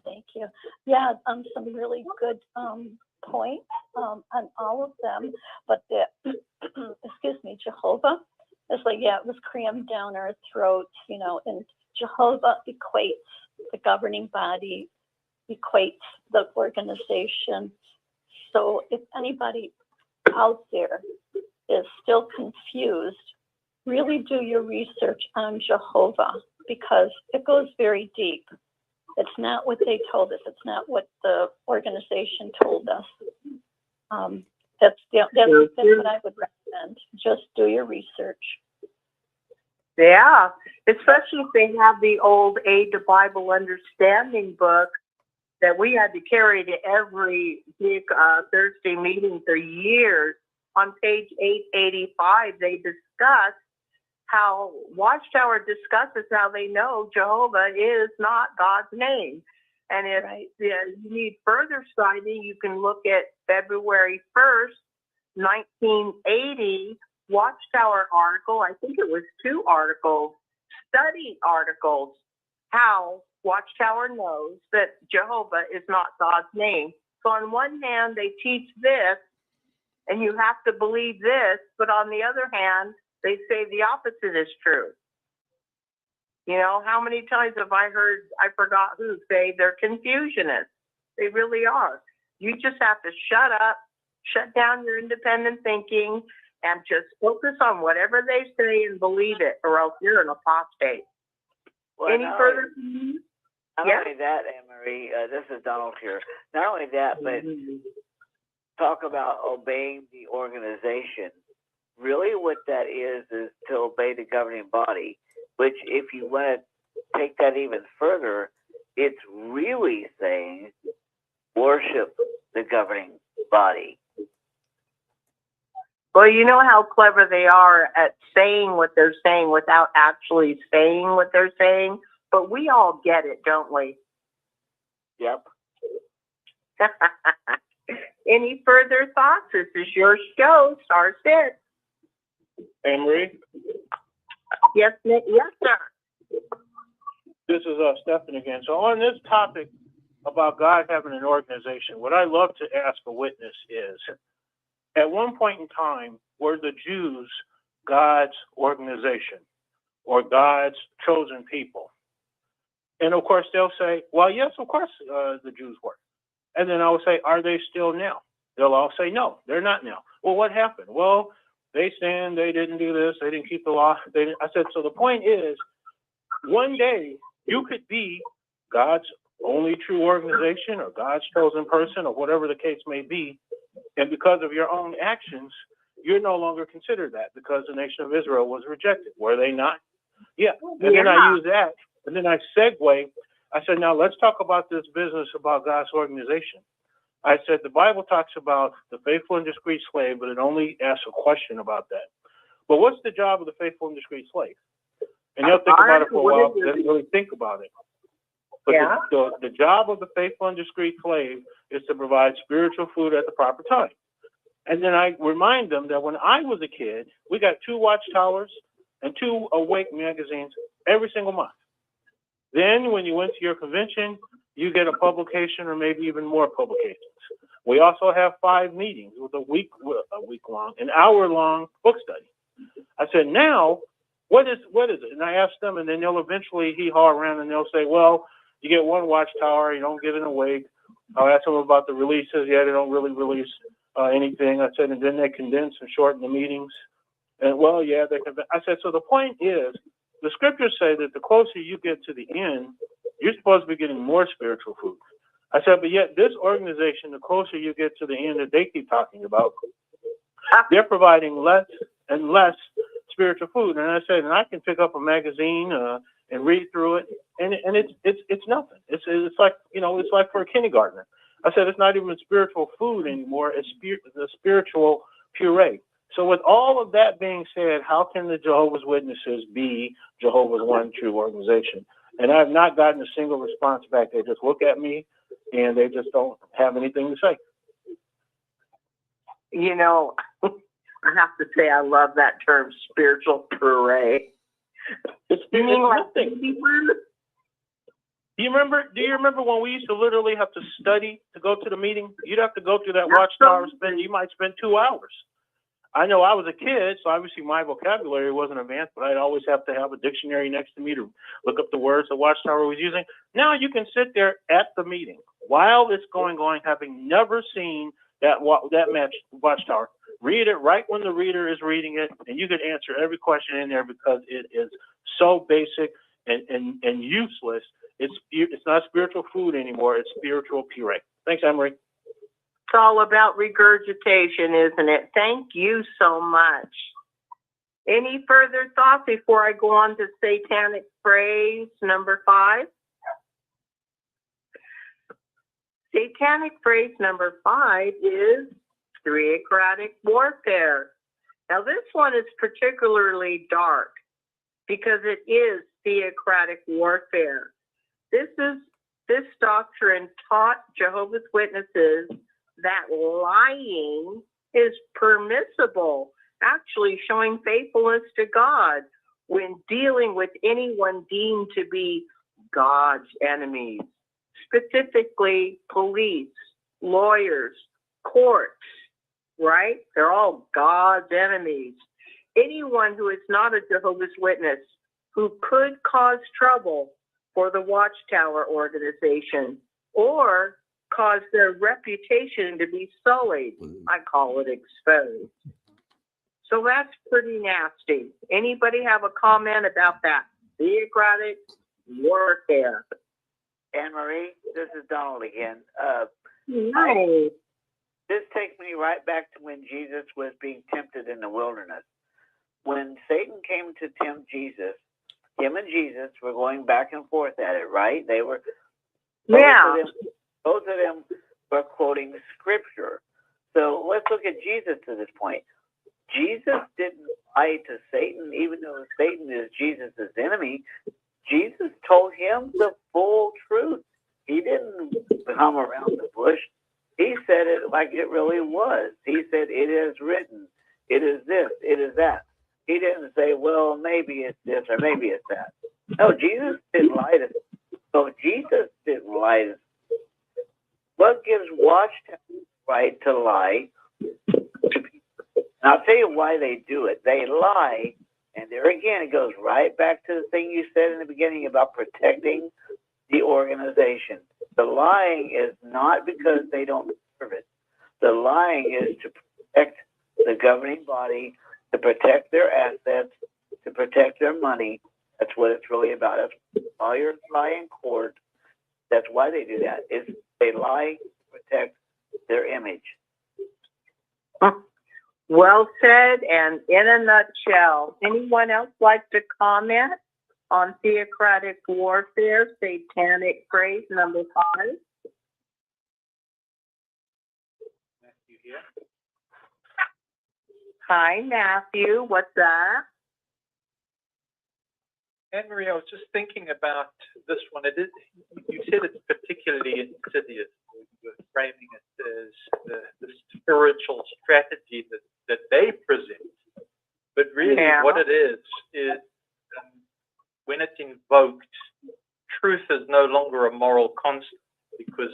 Thank you. Yeah, some really good points on all of them, but the excuse me, Jehovah is like, yeah, it was crammed down our throats, and Jehovah equates the governing body, equates the organization. So if anybody out there is still confused, really do your research on Jehovah, because it goes very deep. It's not what they told us. It's not what the organization told us. That's what I would recommend. Just do your research. Yeah, especially if they have the old Aid to Bible Understanding book that we had to carry to every big Thursday meeting for years. On page 885, they discuss how Watchtower discusses how they know Jehovah is not God's name. And if you need further citing, you can look at February 1st, 1980, Watchtower article. I think it was 2 articles, study articles, how Watchtower knows that Jehovah is not God's name. So on one hand, they teach this, and you have to believe this, but on the other hand, they say the opposite is true. You know, how many times have I heard, I forgot who, say they're confusionists? They really are. You just have to shut up, shut down your independent thinking, and just focus on whatever they say and believe it, or else you're an apostate. Well, Any further? Not only that, Anne-Marie, this is Donald here. Not only that, but talk about obeying the organization. Really what that is to obey the governing body, which if you want to take that even further, it's really saying worship the governing body. Well, you know how clever they are at saying what they're saying without actually saying what they're saying, but we all get it, don't we? Yep. Any further thoughts? This is your show, Star 6. Anne-Marie? Yes, Nick. Yes, sir. This is Stephen again. So on this topic about God having an organization, what I love to ask a witness is, at one point in time, were the Jews God's organization or God's chosen people? And of course, they'll say, well, yes, of course the Jews were. And then I will say, are they still now? They'll all say, no, they're not now. Well, what happened? Well, they sinned, they didn't do this, they didn't keep the law. I said, so the point is, one day you could be God's only true organization or God's chosen person or whatever the case may be. And because of your own actions, you're no longer considered that because the nation of Israel was rejected. Were they not? Yeah. And then I use that. And then I segue. I said, now let's talk about this business about God's organization. I said, the Bible talks about the faithful and discreet slave, but it only asks a question about that. But what's the job of the faithful and discreet slave? And they'll think about it for a while, but they really think about it. But the job of the faithful and discreet slave is to provide spiritual food at the proper time. And then I remind them that when I was a kid, we got 2 Watchtowers and 2 Awake magazines every single month. Then when you went to your convention, you get a publication or maybe even more publications. We also have 5 meetings with a week long, an hour-long book study. I said, now, what is it? And I asked them, and then they'll eventually hee-haw around and they'll say, well, you get 1 Watchtower, you don't get an Awake. I'll ask them about the releases. Yeah, they don't really release anything. I said, and then they condense and shorten the meetings. And well, yeah, they can. I said, so the point is, the scriptures say that the closer you get to the end, you're supposed to be getting more spiritual food. I said, but yet this organization, the closer you get to the end that they keep talking about, they're providing less and less spiritual food. And I said, and I can pick up a magazine and read through it, and it's nothing. It's like, you know, it's like for a kindergartner. I said, it's not even spiritual food anymore. It's the spiritual puree. So with all of that being said, how can the Jehovah's Witnesses be Jehovah's one true organization? And I've not gotten a single response back. They just look at me and they just don't have anything to say. You know, I have to say I love that term, spiritual puree. It's nothing. Do you remember when we used to literally have to study to go to the meeting? You'd have to go through that Watchtower, you might spend 2 hours. I know I was a kid, so obviously my vocabulary wasn't advanced, but I'd always have to have a dictionary next to me to look up the words that Watchtower was using. Now you can sit there at the meeting while it's going, having never seen that Watchtower. Read it right when the reader is reading it, and you can answer every question in there because it is so basic and useless. It's not spiritual food anymore. It's spiritual puree. Thanks, Anne-Marie. It's all about regurgitation, isn't it? Thank you so much. Any further thoughts before I go on to satanic phrase number 5? Satanic phrase number 5 is theocratic warfare. Now, this one is particularly dark. because it is theocratic warfare. This doctrine taught Jehovah's Witnesses that lying is permissible, actually showing faithfulness to God when dealing with anyone deemed to be God's enemies, specifically police, lawyers, courts, right? They're all God's enemies. Anyone who is not a Jehovah's Witness who could cause trouble for the Watchtower organization or cause their reputation to be sullied, I call it exposed. So that's pretty nasty. Anybody have a comment about that? Theocratic warfare. Anne Marie, this is Donald again. No. This takes me right back to when Jesus was being tempted in the wilderness. When Satan came to tempt Jesus, him and Jesus were going back and forth at it, right? They were, both of them were quoting scripture. So let's look at Jesus to this point. Jesus didn't lie to Satan, even though Satan is Jesus' enemy. Jesus told him the full truth. He didn't come around the bush. He said it like it really was. He said, it is written. It is this. It is that. He didn't say, well, maybe it's this or maybe it's that. No, Jesus didn't lie to us. So Jesus didn't lie to us. What gives Watchtower the right to lie to people? And I'll tell you why they do it. They lie, and there again, it goes right back to the thing you said in the beginning about protecting the organization. The lying is not because they don't deserve it. The lying is to protect the governing body, to protect their assets, to protect their money. That's what it's really about. That's lawyers lie in court. That's why they do that. Is they lie to protect their image. Well said, and in a nutshell. Anyone else like to comment on theocratic warfare, satanic phrase number 5? Matthew here. Hi, Matthew. What's that? Anne Marie, I was just thinking about this one. It is, you said it's particularly insidious. You're framing it as the spiritual strategy that they present. But really what it is when it's invoked, truth is no longer a moral constant because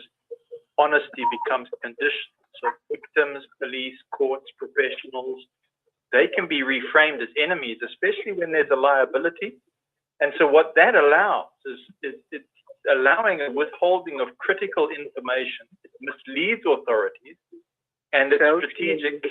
honesty becomes conditional. So victims, police, courts, professionals, they can be reframed as enemies, especially when there's a liability. And so what that allows is it's allowing a withholding of critical information. It misleads authorities, and it's strategic.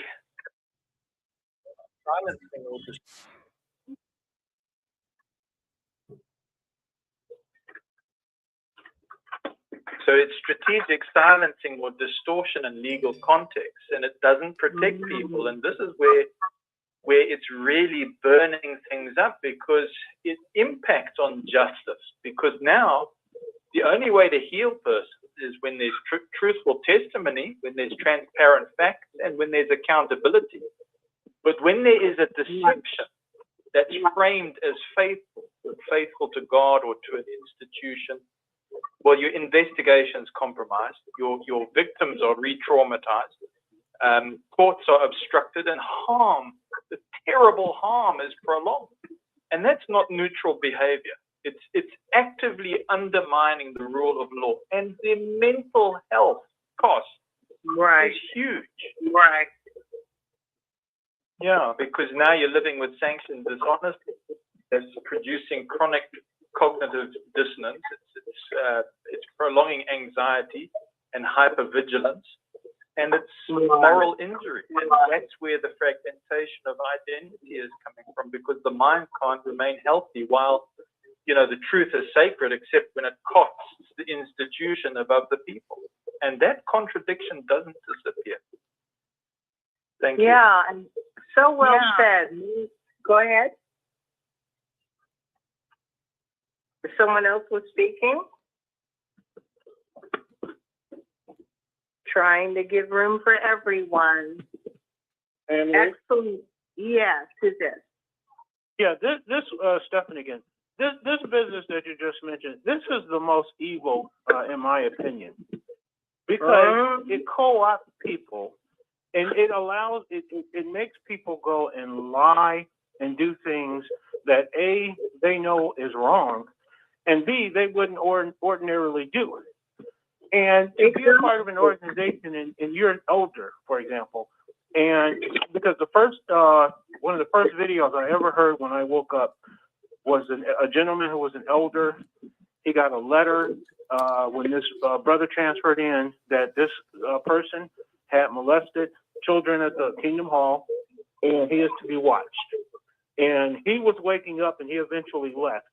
So it's strategic silencing or distortion in legal context, and it doesn't protect people. And this is where it's really burning things up because it impacts on justice. Because now the only way to heal persons is when there's truthful testimony, when there's transparent facts, and when there's accountability. But when there is a deception that's framed as faithful to God or to an institution, well, your investigation's compromised, your victims are re-traumatized, courts are obstructed, and the terrible harm is prolonged. And that's not neutral behavior. It's actively undermining the rule of law, and the mental health cost is huge. Right. Yeah, because now you're living with sanctioned dishonesty that's producing chronic cognitive dissonance. It's prolonging anxiety and hypervigilance, and it's moral injury. And that's where the fragmentation of identity is coming from, because the mind can't remain healthy while, the truth is sacred, except when it costs the institution above the people. And that contradiction doesn't disappear. Thank you. Yeah, and so well said. Go ahead. If someone else was speaking, trying to give room for everyone. Excellent. Yes, who's this? Yeah, this Stephanie again. This business that you just mentioned, this is the most evil, in my opinion, because it co-opts people, and it allows it makes people go and lie and do things that A, they know is wrong, and B, they wouldn't ordinarily do. And to be a part of an organization, and you're older, for example, and because the first one of the first videos I ever heard when I woke up was a gentleman who was an elder. He got a letter when this brother transferred in that this person had molested children at the Kingdom Hall, and he is to be watched. And he was waking up, and he eventually left.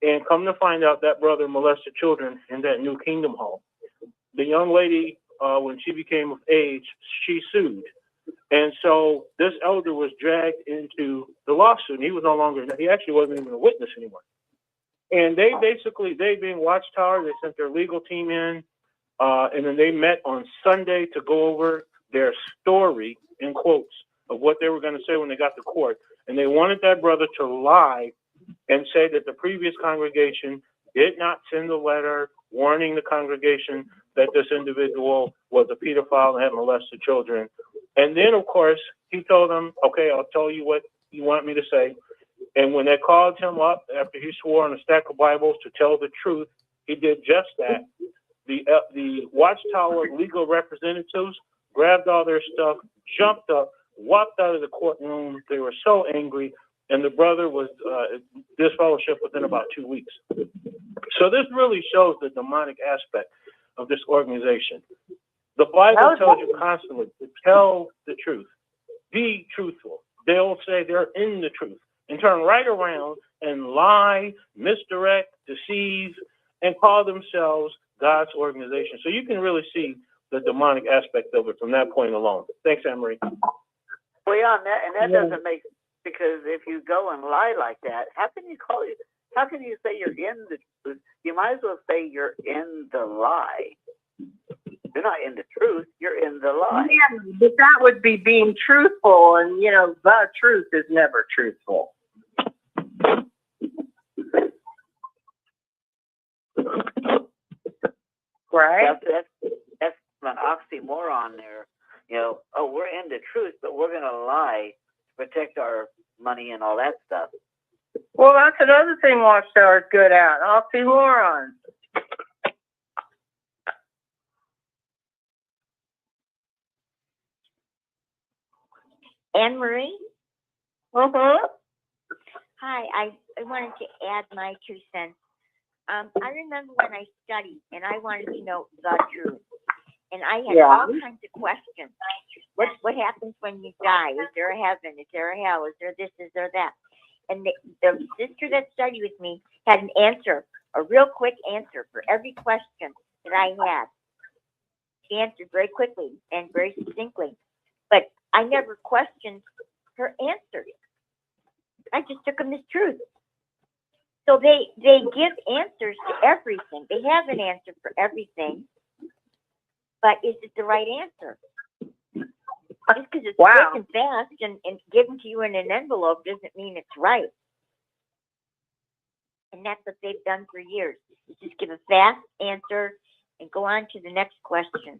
And come to find out, that brother molested children in that new Kingdom Hall. The young lady, when she became of age, she sued. And so this elder was dragged into the lawsuit, and he actually wasn't even a witness anymore. And they being Watchtower, they sent their legal team in, and then they met on Sunday to go over their story, in quotes, of what they were going to say when they got to court. And they wanted that brother to lie and say that the previous congregation did not send a letter warning the congregation that this individual was a pedophile and had molested children. And then, of course, he told them, okay, I'll tell you what you want me to say. And when they called him up after he swore on a stack of Bibles to tell the truth, he did just that. The Watchtower legal representatives grabbed all their stuff, jumped up, walked out of the courtroom. They were so angry, and the brother was disfellowshipped within about 2 weeks. So this really shows the demonic aspect of this organization. The Bible tells you constantly to tell the truth. Be truthful. They'll say they're in the truth and turn right around and lie, misdirect, deceive, and call themselves God's organization. So you can really see the demonic aspect of it from that point alone. Thanks, Anne-Marie. Well, yeah, and that doesn't make, because if you go and lie like that, how can you say you're in the truth? You might as well say you're in the lie. You're not in the truth, you're in the lie. Yeah, but that would be being truthful, and the truth is never truthful. Right? That's an oxymoron there. We're in the truth, but we're going to lie to protect our money and all that stuff. Well, that's another thing Watchtower is good at, oxymorons. Anne-Marie? Mm-hmm. Hi, I wanted to add my 2 cents. I remember when I studied and I wanted to know the truth. And I had all kinds of questions. What happens when you die? Is there a heaven? Is there a hell? Is there this? Is there that? And the sister that studied with me had an answer, a real quick answer for every question that I had. She answered very quickly and very succinctly. But I never questioned her answers. I just took them as truth. So they give answers to everything. They have an answer for everything. But is it the right answer? Just because it's quick and fast and given to you in an envelope doesn't mean it's right. And that's what they've done for years. Is just give a fast answer and go on to the next question.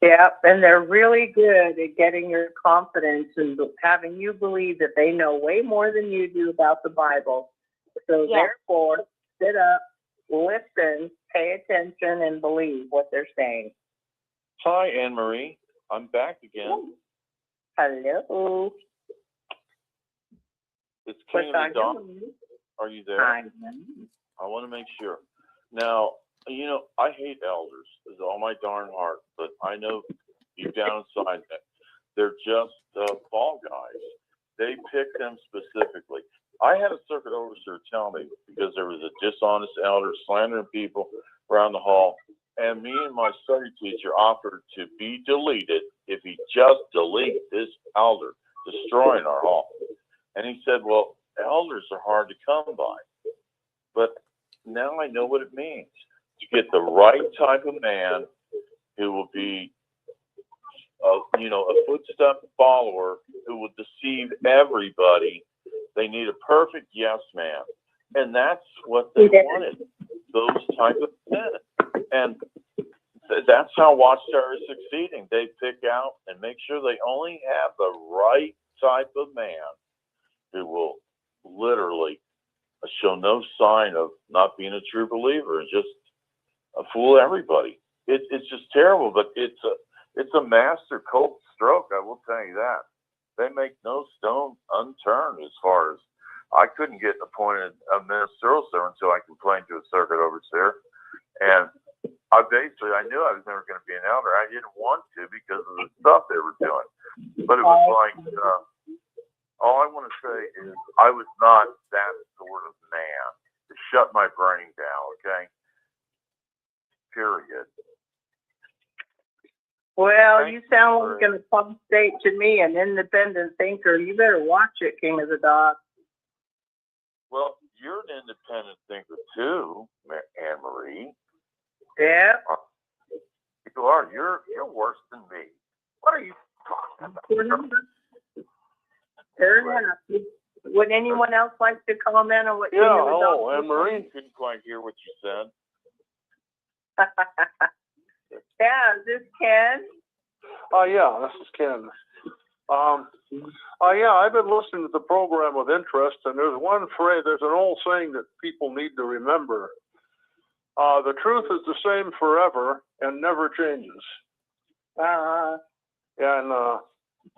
Yep, and they're really good at getting your confidence and having you believe that they know way more than you do about the Bible. So therefore, sit up, listen, pay attention, and believe what they're saying. Hi, Anne-Marie. I'm back again. Hello. It's Candy. Are you there? Hi. I want to make sure. Now, I hate elders with all my darn heart, but I know deep down inside that they're just fall guys. They pick them specifically. I had a circuit overseer tell me, because there was a dishonest elder slandering people around the hall, and me and my study teacher offered to be deleted if he just deleted this elder destroying our hall. And he said, well, elders are hard to come by. But now I know what it means to get the right type of man who will be a footstep follower who will deceive everybody They need a perfect yes man. And that's what they wanted, those type of men. And that's how Watchtower is succeeding. They pick out and make sure they only have the right type of man who will literally show no sign of not being a true believer and just fool everybody. It's just terrible, but it's a master cult stroke, I will tell you that. They make no stone unturned as far as I couldn't get appointed a ministerial servant until I complained to a circuit overseer. And I knew I was never going to be an elder. I didn't want to because of the stuff they were doing. But it was like, all I want to say is I was not that sort of man to shut my brain down, okay? Period. Well, you sound like an apostate to me, an independent thinker. You better watch it, King of the Dogs. Well, you're an independent thinker too, Anne Marie. Yeah. You are. You're worse than me. What are you talking about? Fair enough. Would anyone else like to comment on what? Yeah, hello. Anne Marie couldn't quite hear what you said. Yeah, is this Ken? Yeah, this is Ken. Yeah, I've been listening to the program with interest, and there's one phrase, there's an old saying that people need to remember. The truth is the same forever and never changes. And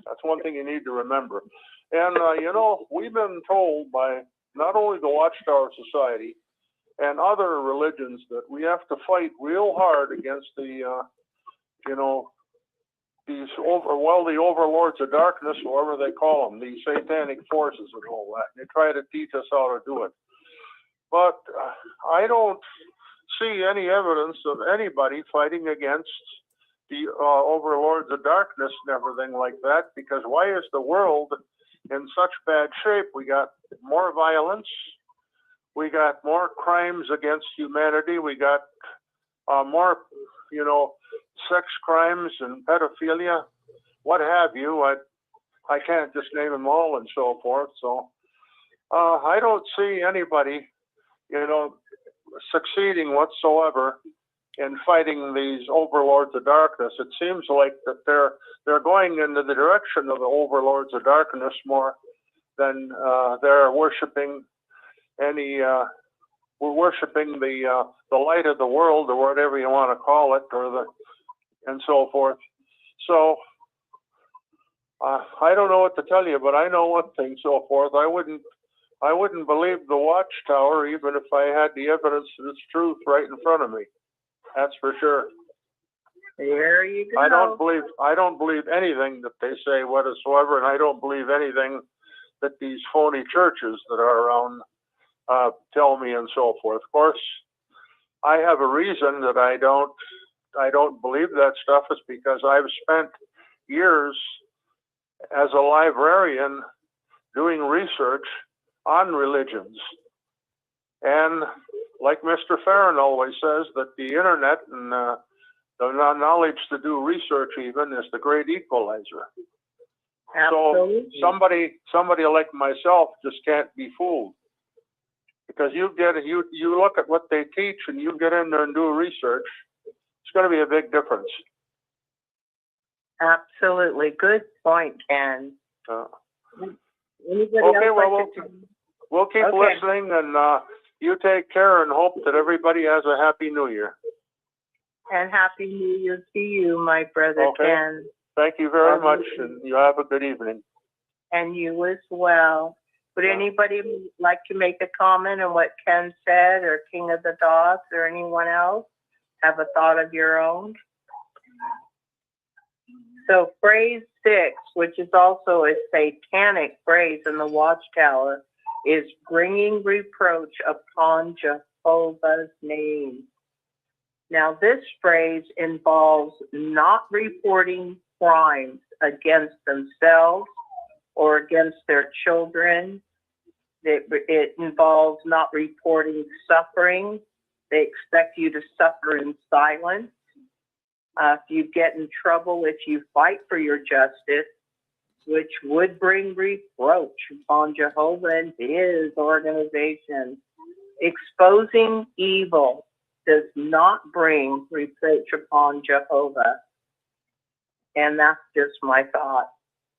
that's one thing you need to remember. And, we've been told by not only the Watchtower Society and other religions that we have to fight real hard against the the overlords of darkness, whoever they call them, the satanic forces and all that. And they try to teach us how to do it. But I don't see any evidence of anybody fighting against the overlords of darkness and everything like that, because why is the world in such bad shape? We got more violence. We got more crimes against humanity. We got more, sex crimes and pedophilia, what have you. I can't just name them all and so forth. So I don't see anybody, succeeding whatsoever in fighting these overlords of darkness. It seems like that they're going into the direction of the overlords of darkness more than they're worshiping we're worshiping the light of the world, or whatever you want to call it, and so forth. So I don't know what to tell you, but I know one thing, so forth. I wouldn't believe the Watchtower even if I had the evidence of its truth right in front of me. That's for sure. There you go. I don't believe anything that they say whatsoever, and I don't believe anything that these phony churches that are around tell me and so forth. Of course, I have a reason that I don't believe that stuff is because I've spent years as a librarian doing research on religions. And like Mr. Farron always says, that the internet and the knowledge to do research even is the great equalizer. Absolutely. So somebody like myself just can't be fooled. Because you look at what they teach and you get in there and do research, it's going to be a big difference. Absolutely. Good point, Ken. We'll keep listening, and you take care and hope that everybody has a happy New Year. And Happy New Year to you, my brother Ken. Thank you very much, and you have a good evening. And you as well. Would anybody like to make a comment on what Ken said, or King of the Dogs, or anyone else have a thought of your own? So phrase 6, which is also a satanic phrase in the Watchtower, is bringing reproach upon Jehovah's name. Now, this phrase involves not reporting crimes against themselves or against their children. It involves not reporting suffering. They expect you to suffer in silence. If you get in trouble, if you fight for your justice, which would bring reproach upon Jehovah and his organization. Exposing evil does not bring reproach upon Jehovah. And that's just my thought.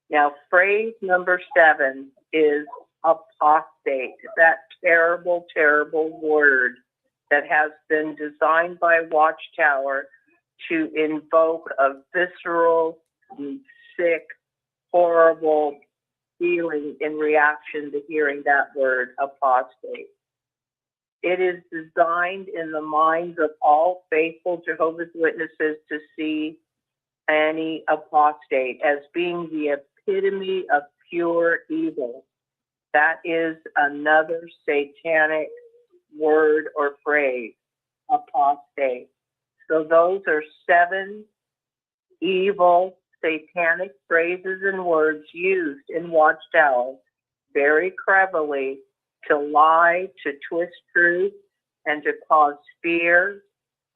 Now, phrase number 7 is apostate, that terrible, terrible word that has been designed by Watchtower to invoke a visceral, sick, horrible feeling in reaction to hearing that word, apostate. It is designed in the minds of all faithful Jehovah's Witnesses to see any apostate as being the epitome of pure evil. That is another satanic word or phrase, apostate. So those are 7 evil satanic phrases and words used in Watchtower very cleverly to lie, to twist truth, and to cause fear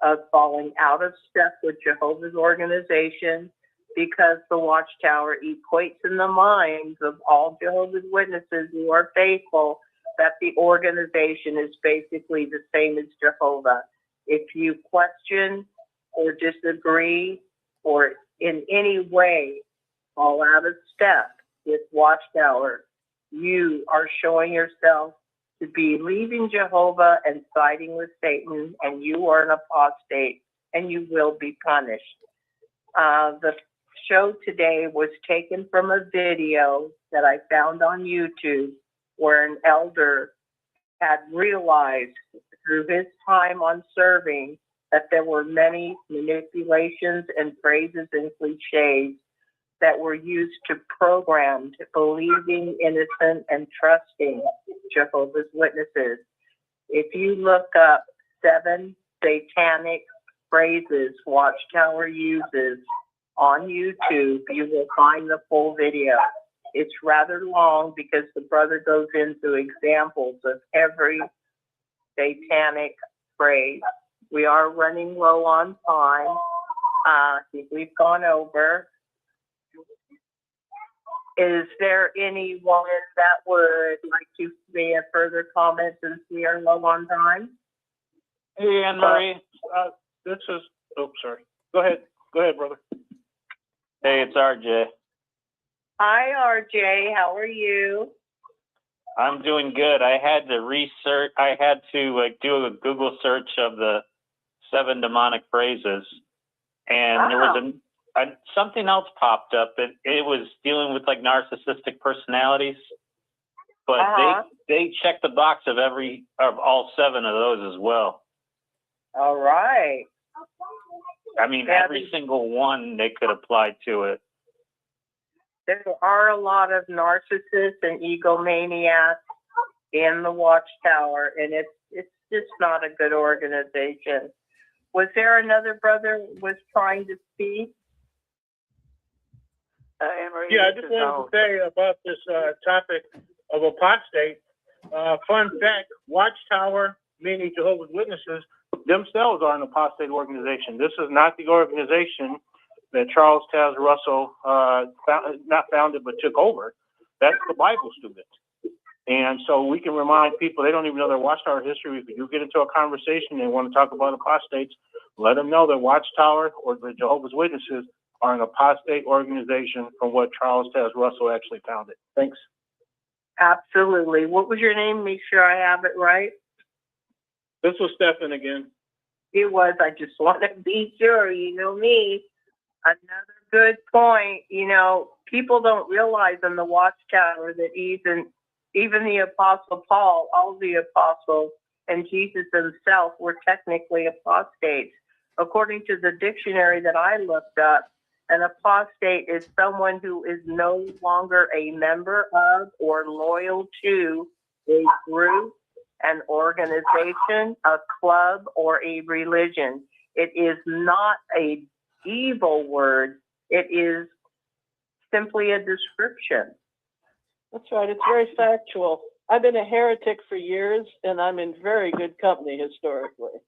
of falling out of step with Jehovah's organization, because the Watchtower equates in the minds of all Jehovah's Witnesses who are faithful that the organization is basically the same as Jehovah. If you question or disagree or in any way fall out of step with Watchtower, you are showing yourself to be leaving Jehovah and siding with Satan, and you are an apostate, and you will be punished. The show today was taken from a video that I found on YouTube where an elder had realized through his time on serving that there were many manipulations and phrases and cliches that were used to program to believing, innocent, and trusting Jehovah's Witnesses. If you look up 7 satanic phrases Watchtower uses on YouTube, you will find the full video. It's rather long because the brother goes into examples of every satanic phrase. We are running low on time. I think we've gone over. Is there anyone that would like to make further comments since we are low on time? Hey, Anne Marie. This is. Oh, sorry. Go ahead. Go ahead, brother. Hey, it's RJ. Hi, RJ. How are you? I'm doing good. I had to research. I had to do a Google search of the 7 demonic phrases, and there was something else popped up. It was dealing with like narcissistic personalities, but they checked the box of all 7 of those as well. All right. I mean, every single one they could apply to it. There are a lot of narcissists and egomaniacs in the Watchtower, and it's just not a good organization. Was there another brother who was trying to speak? Yeah, I just wanted to say about this topic of apostate. Fun fact, Watchtower, meaning Jehovah's Witnesses, themselves are an apostate organization. This is not the organization that Charles Taz Russell not founded but took over. That's the Bible student. And so we can remind people, they don't even know their Watchtower history. If you get into a conversation and they want to talk about apostates, let them know that Watchtower or the Jehovah's Witnesses are an apostate organization from what Charles Taz Russell actually founded. Thanks. Absolutely. What was your name? Make sure I have it right. This was Stephen again. It was. I just want to be sure. You know me. Another good point. You know, people don't realize in the Watchtower that even the Apostle Paul, all the apostles, and Jesus himself were technically apostates. According to the dictionary that I looked up, an apostate is someone who is no longer a member of or loyal to a group, an organization, a club, or a religion. It is not a evil word. It is simply a description. That's right. It's very factual. I've been a heretic for years, and I'm in very good company historically.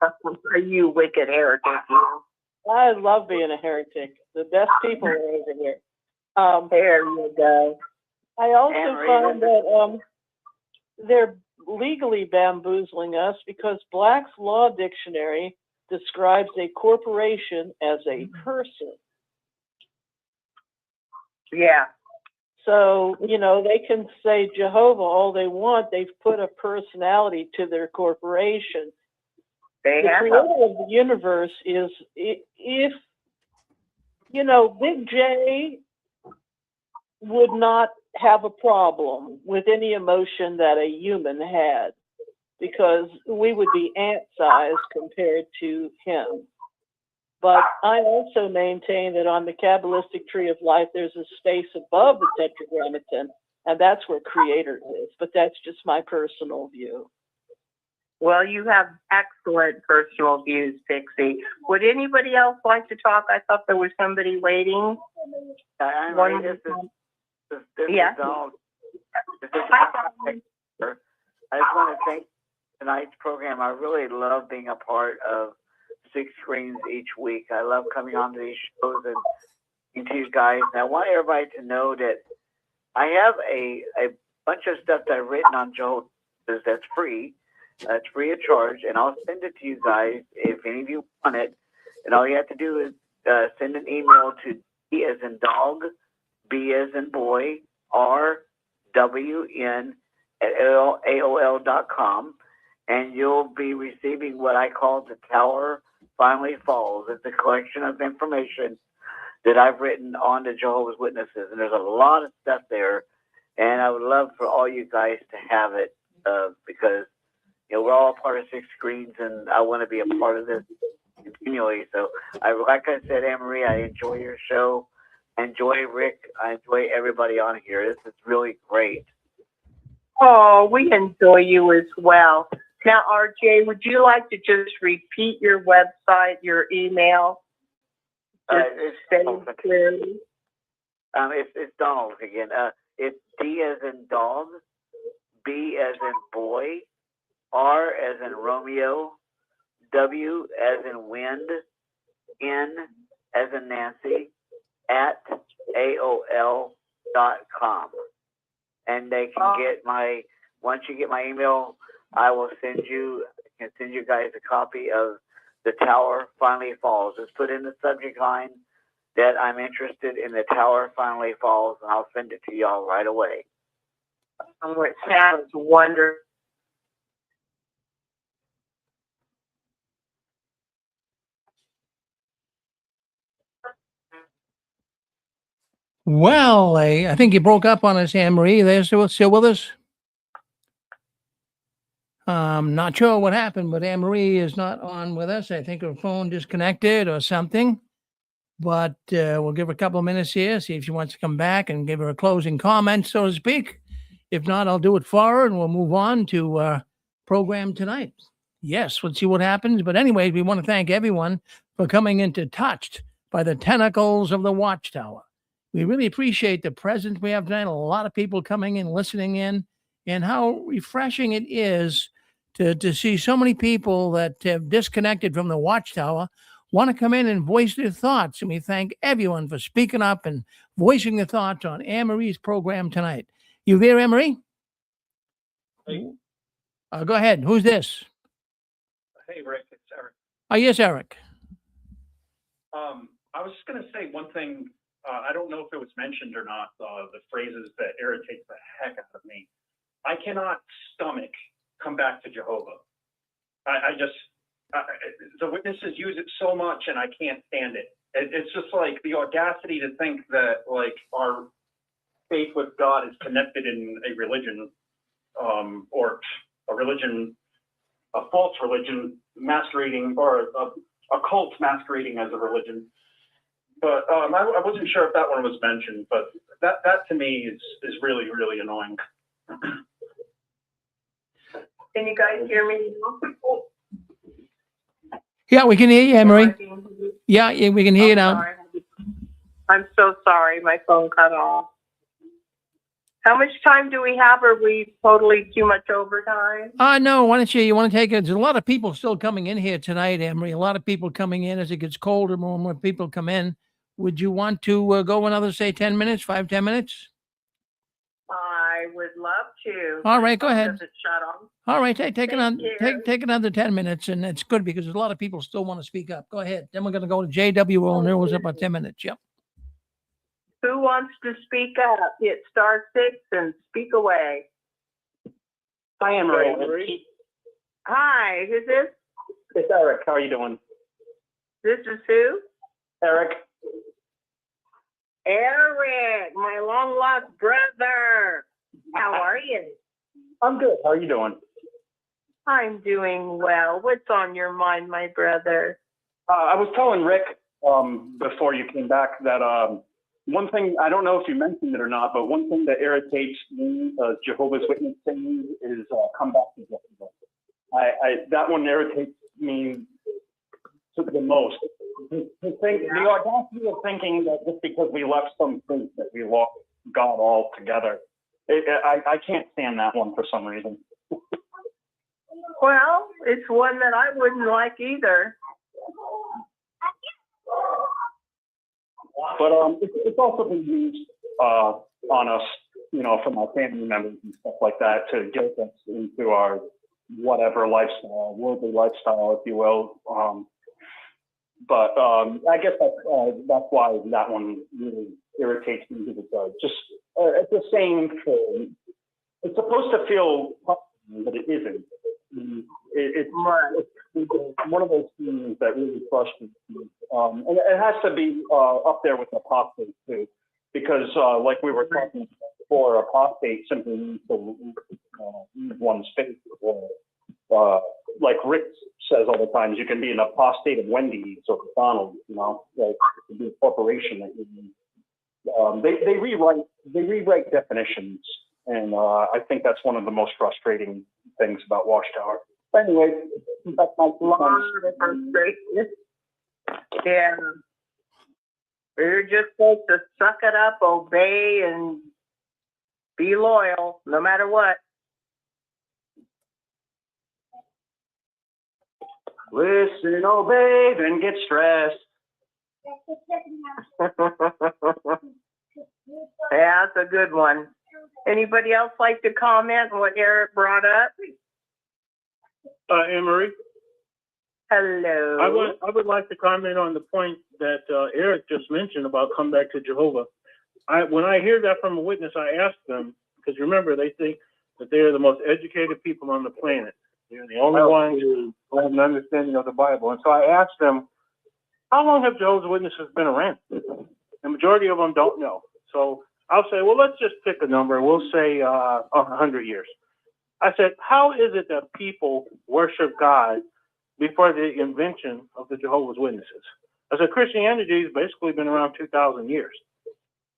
Are you wicked heretic? You? I love being a heretic. The best people are over here. There you go. I also Henry, find that they're legally bamboozling us because Black's Law Dictionary describes a corporation as a person. Yeah. So, you know, they can say Jehovah all they want. They've put a personality to their corporation. They The have. creator of the universe is, if, you know, Big J would not have a problem with any emotion that a human had, because we would be ant-sized compared to him. But I also maintain that on the Kabbalistic tree of life, there's a space above the Tetragrammaton, and that's where Creator is. But that's just my personal view. Well, you have excellent personal views, Pixie. Would anybody else like to talk? I thought there was somebody waiting. This Yeah. is Donald. This is Donald. I just want to thank tonight's program. I really love being a part of Six Screens each week. I love coming on to these shows and speaking to you guys. And I want everybody to know that I have a bunch of stuff that I've written on Jehovah's that's free. It's free of charge, and I'll send it to you guys if any of you want it. And all you have to do is send an email to D as in dog, B as in boy, RWN at AOL.com, and you'll be receiving what I call the Tower Finally Falls. It's a collection of information that I've written on the Jehovah's Witnesses, and there's a lot of stuff there, and I would love for all you guys to have it because you know we're all part of Six Screens, and I want to be a part of this continually. So, like I said, Anne-Marie, I enjoy your show. I enjoy Rick. I enjoy everybody on here. This is really great. Oh, we enjoy you as well. Now, RJ, would you like to just repeat your website, your email? It's Donald again. It's D as in dog, B as in boy, R as in Romeo, W as in wind, N as in Nancy, at AOL.com. And they can get once you get my email, I will send you guys a copy of The Tower Finally Falls. Just put in the subject line that I'm interested in The Tower Finally Falls, and I'll send it to y'all right away. It sounds wonderful. Well, I think you broke up on us, Anne-Marie. They're still with us? Not sure what happened, but Anne-Marie is not on with us. I think her phone disconnected or something. But we'll give her a couple of minutes here, see if she wants to come back and give her a closing comment, so to speak. If not, I'll do it for her, and we'll move on to program tonight. Yes, we'll see what happens. But anyway, we want to thank everyone for coming into Touched by the Tentacles of the Watchtower. We really appreciate the presence we have tonight. A lot of people coming in, listening in, and how refreshing it is to see so many people that have disconnected from the Watchtower want to come in and voice their thoughts. And we thank everyone for speaking up and voicing their thoughts on Anne-Marie's program tonight. You there, Anne-Marie? Hey. Go ahead. Who's this? Hey, Rick, it's Eric. Oh, yes, Eric. I was just going to say one thing. I don't know if it was mentioned or not, the phrases that irritate the heck out of me. I cannot stomach come back to Jehovah. The witnesses use it so much and I can't stand it. It's just like the audacity to think that like our faith with God is connected in a religion, or a religion, a false religion masquerading, or a cult masquerading as a religion. But I wasn't sure if that one was mentioned, but that to me is really, really annoying. Can you guys hear me? Yeah, we can hear you, Anne-Marie. Yeah, we can hear you now. Sorry. I'm so sorry. My phone cut off. How much time do we have? Are we totally too much overtime? No, why don't you want to take it? There's a lot of people still coming in here tonight, Anne-Marie. A lot of people coming in as it gets colder, more and more people come in. Would you want to go another, say, 10 minutes, 5, 10 minutes? I would love to. All right, go My phone ahead. doesn't shut off. All right, take Thank another 10 minutes, and it's good because a lot of people still want to speak up. Go ahead. Then we're going to go to JW, and there was about 10 minutes. Yep. Who wants to speak up? Hit *6 and speak away. Hi, Emery. Hi, who's this? It's Eric. How are you doing? This is who? Eric. Eric, my long lost brother. How are you? I'm good. How are you doing? I'm doing well. What's on your mind, my brother? I was telling Rick before you came back that one thing, I don't know if you mentioned it or not, but one thing that irritates me, Jehovah's Witness things, is come back to Jehovah. That one irritates me the most. The audacity of thinking that just because we left some faith that we lost God altogether. I can't stand that one for some reason. Well, it's one that I wouldn't like either. But it's also been used on us, from our family members and stuff like that to get us into our whatever lifestyle, worldly lifestyle, if you will. But I guess that's why that one really irritates me, because it's the same thing. It's supposed to feel, but it isn't. It's one of those things that really frustrates me. And it has to be up there with apostate too, because like we were talking about before, apostate simply means to lose one's faith. Or, like Rick says all the time, you can be an apostate of Wendy's or McDonald's. Like it could be a corporation that they rewrite definitions, and I think that's one of the most frustrating things about Watchtower. Anyway, that's my frustration. Yeah. We're just supposed to suck it up, obey, and be loyal, no matter what. Listen, obey, then get stressed. Yeah, that's a good one. Anybody else like to comment on what Eric brought up? Emery. Hello. I would like to comment on the point that Eric just mentioned about come back to Jehovah. When I hear that from a witness, I ask them, because remember, they think that they are the most educated people on the planet. They're the only ones who have an understanding of the Bible. And so I asked them, how long have Jehovah's Witnesses been around? The majority of them don't know. So I'll say, well, let's just pick a number. We'll say 100 years. I said, how is it that people worship God before the invention of the Jehovah's Witnesses? I said, Christianity has basically been around 2,000 years.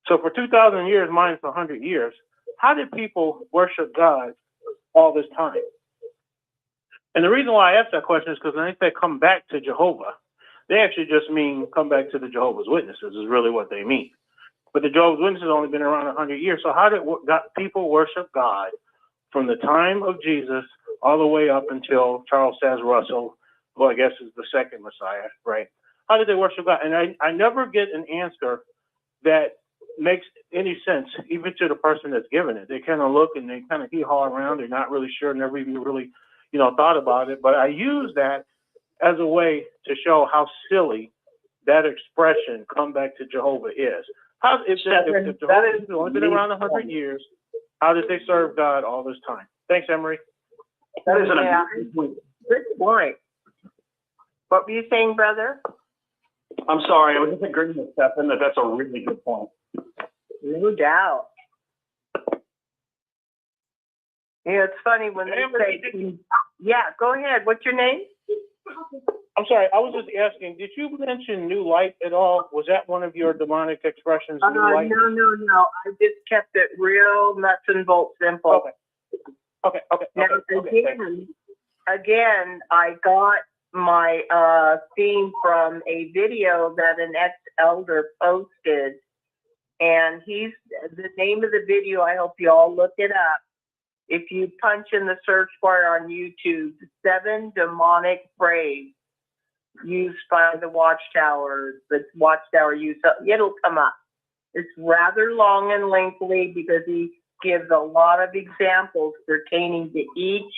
So for 2,000 years minus 100 years, how did people worship God all this time? And the reason why I asked that question is because when they say come back to Jehovah, they actually just mean come back to the Jehovah's Witnesses is really what they mean. But the Jehovah's Witnesses have only been around 100 years. So how did people worship God from the time of Jesus all the way up until Charles Saz Russell, who I guess is the second Messiah, right? How did they worship God? And I never get an answer that makes any sense, even to the person that's given it. They kind of look and they kind of hee-haw around. They're not really sure, never even really, thought about it. But I use that as a way to show how silly that expression, come back to Jehovah, is. If Jehovah's only been around 100 years, how did they serve God all this time? Thanks, Emery. That is an amazing point. Good point. What were you saying, brother? I'm sorry, I was just agreeing with Stephen that's a really good point. No doubt. It's funny when they say, yeah, go ahead. What's your name? I'm sorry, I was just asking, did you mention new light at all? Was that one of your demonic expressions, new light? No. I just kept it real nuts and bolts simple. Okay. Now, again, I got my theme from a video that an ex-elder posted. And the name of the video, I hope you all look it up. If you punch in the search bar on YouTube, 7 demonic phrase. used by the Watchtower, use, it'll come up. It's rather long and lengthy because he gives a lot of examples pertaining to each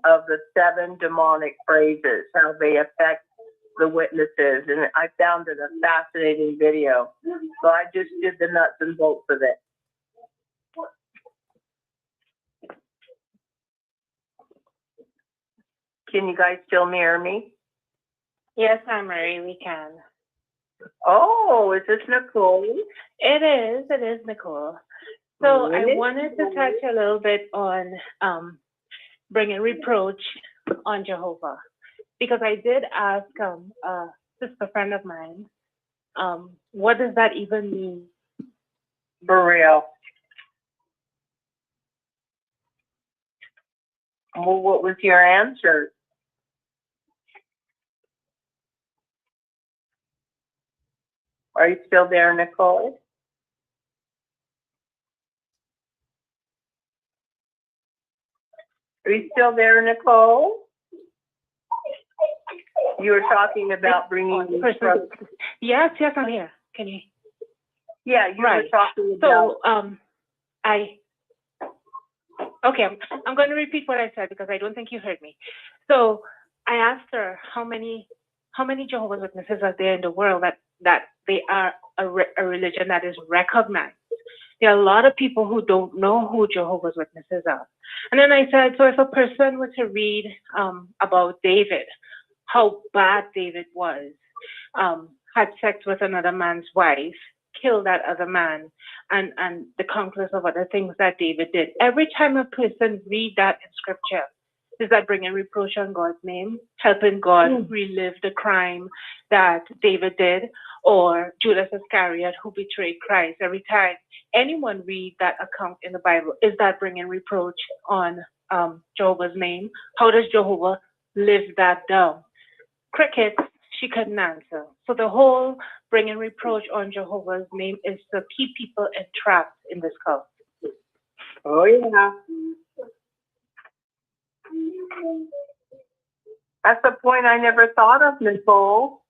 of the 7 demonic phrases, how they affect the witnesses. And I found it a fascinating video. So I just did the nuts and bolts of it. Can you guys still hear me? Yes, Anne Marie, we can. Oh, is this Nicole? It is, Nicole. So I wanted to touch a little bit on bringing reproach on Jehovah, because I did ask a sister friend of mine, what does that even mean? For real. Well, what was your answer? Are you still there, Nicole? Are you still there, Nicole? You were talking about bringing Yes, I'm here. Can you? Yeah, you were talking about. So, I'm going to repeat what I said because I don't think you heard me. So I asked her how many Jehovah's Witnesses are there in the world that they are a religion that is recognized. There are a lot of people who don't know who Jehovah's Witnesses are. And then I said, so if a person were to read about David, how bad David was, had sex with another man's wife, killed that other man, and the countless of other things that David did. Every time a person read that in scripture, is that bringing reproach on God's name, helping God relive the crime that David did, or Judas Iscariot who betrayed Christ? Every time anyone read that account in the Bible, is that bringing reproach on Jehovah's name? How does Jehovah live that down? Cricket, she couldn't answer. So the whole bringing reproach on Jehovah's name is to keep people entrapped in this cult. Oh, yeah. That's a point I never thought of, Nicole.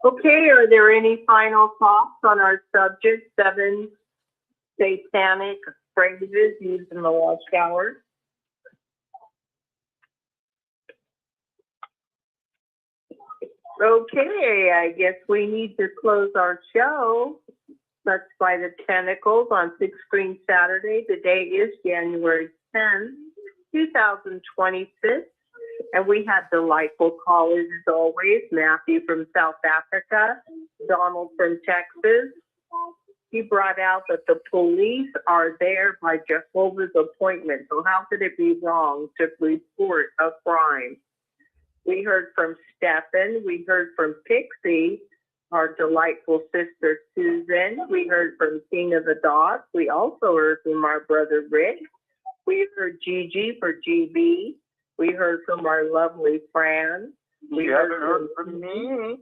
Okay, are there any final thoughts on our subject, 7 satanic phrases used in the Watchtower? Okay, I guess we need to close our show. Touched by the Tentacles on 6 Screen Saturday. The day is January 10th, 2026. And we had delightful callers as always. Matthew from South Africa, Donald from Texas. He brought out that the police are there by Jehovah's appointment. So how could it be wrong to report a crime? We heard from Stephen. We heard from Pixie, our delightful sister Susan. We heard from King of the Dogs. We also heard from our brother Rick. We heard Gigi for GB. We heard from our lovely Fran. You haven't heard from me.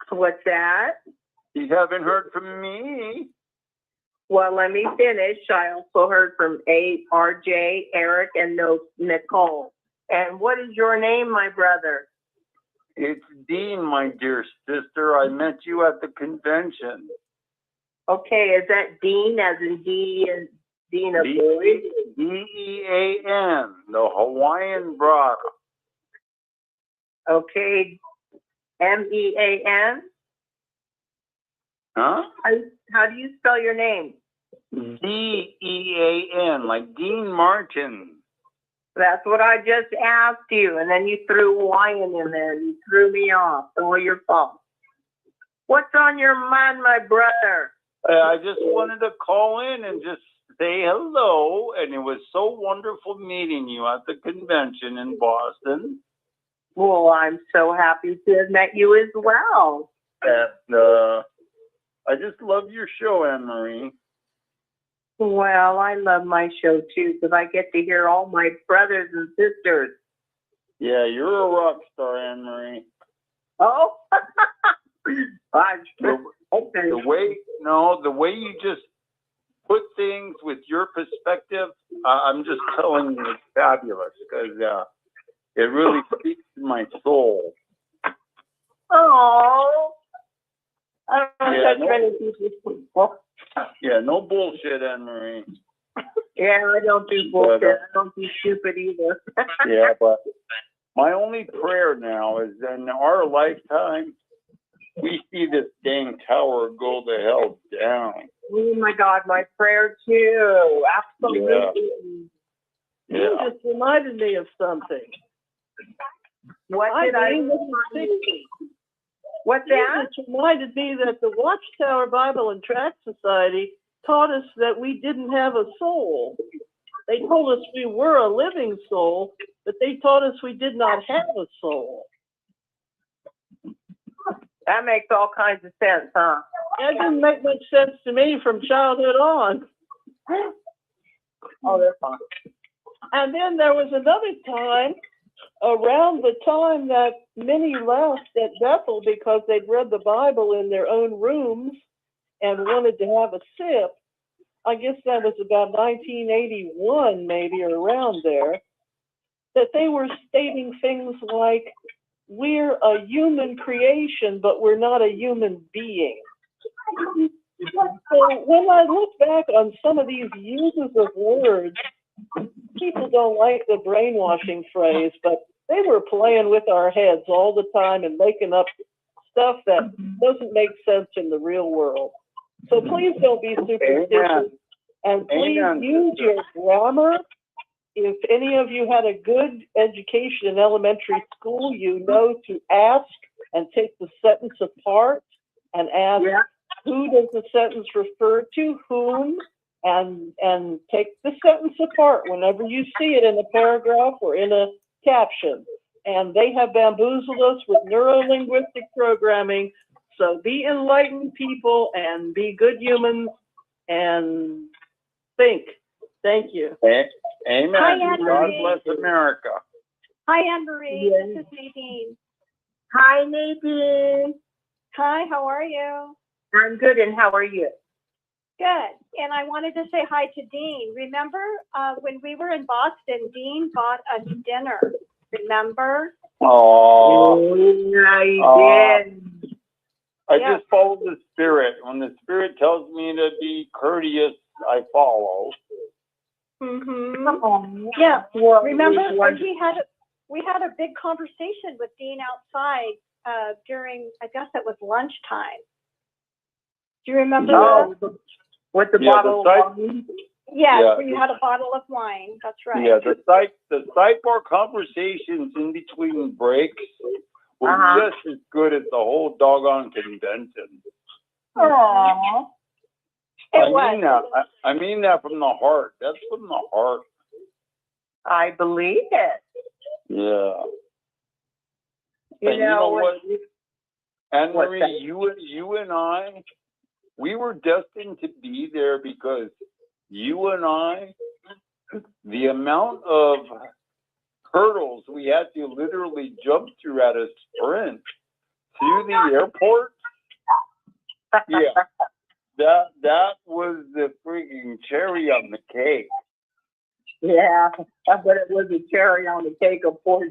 What's that? You haven't heard from me. Well, let me finish. I also heard from RJ, Eric, and Nicole. And what is your name, my brother? It's Dean, my dear sister. I met you at the convention. Okay, is that Dean as in Dean of Boys? D-E-A-N, the Hawaiian brother. Okay, M-E-A-N? Huh? How do you spell your name? D-E-A-N, like Dean Martin. That's what I just asked you, and then you threw Hawaiian in there. You threw me off. It's all your fault. What's on your mind, my brother? I just wanted to call in and just say hello, and it was so wonderful meeting you at the convention in Boston. Well, I'm so happy to have met you as well. And I just love your show, Anne-Marie. Well, I love my show too because I get to hear all my brothers and sisters. Yeah, you're a rock star, Anne-Marie. Oh, the way you just put things with your perspective, I'm just telling you, it's fabulous because it really speaks to my soul. Oh, I don't Yeah, touch no- many people. Yeah, no bullshit, Anne Marie. Yeah, I don't do bullshit. I don't do stupid either. Yeah, but my only prayer now is in our lifetime, we see this dang tower go the hell down. Oh my God, my prayer too. Absolutely. Yeah. You just reminded me of something. What did I? believe this is 60. What's that? It just reminded me that the Watchtower Bible and Tract Society taught us that we didn't have a soul. They told us we were a living soul, but they taught us we did not have a soul. That makes all kinds of sense, huh? That didn't make much sense to me from childhood on. Oh, that's fine. And then there was another time, around the time that many left at Bethel because they'd read the Bible in their own rooms and wanted to have a sip. I guess that was about 1981, maybe, or around there, that they were stating things like, we're a human creation, but we're not a human being. So when I look back on some of these uses of words, people don't like the brainwashing phrase, but they were playing with our heads all the time and making up stuff that doesn't make sense in the real world. So please don't be superstitious. Amen. And please Amen. use your grammar. If any of you had a good education in elementary school, you know to ask and take the sentence apart and ask, who does the sentence refer to, whom, and take the sentence apart whenever you see it in a paragraph or in a caption. And they have bamboozled us with neuro-linguistic programming. So be enlightened people and be good humans and think. Thank you. Amen. Hi, Anne God Marie. bless America. Hi, Anne Marie. This is Nadine. Hi, Nadine. Hi, how are you? I'm good, and how are you? Good. And I wanted to say hi to Dean. Remember when we were in Boston, Dean bought us dinner. Remember? Oh, I did. I Yeah. just follow the spirit. When the spirit tells me to be courteous, I follow. Mm-hmm. Yeah. Well, Remember it was when we had a big conversation with Dean outside during, I guess it was lunchtime. Do you remember that? With the Yeah, bottle of wine? Yes, Yeah. where you had a bottle of wine. That's right. Yeah, the sidebar conversations in between breaks were just as good as the whole doggone convention. Aww. I mean that from the heart. That's from the heart. I believe it. Yeah. You know what? Anne what's Marie, that? you and I, we were destined to be there because you and I, the amount of hurdles we had to literally jump through at a sprint to the airport. Yeah. That was the freaking cherry on the cake. Yeah, but it was a cherry on the cake of poor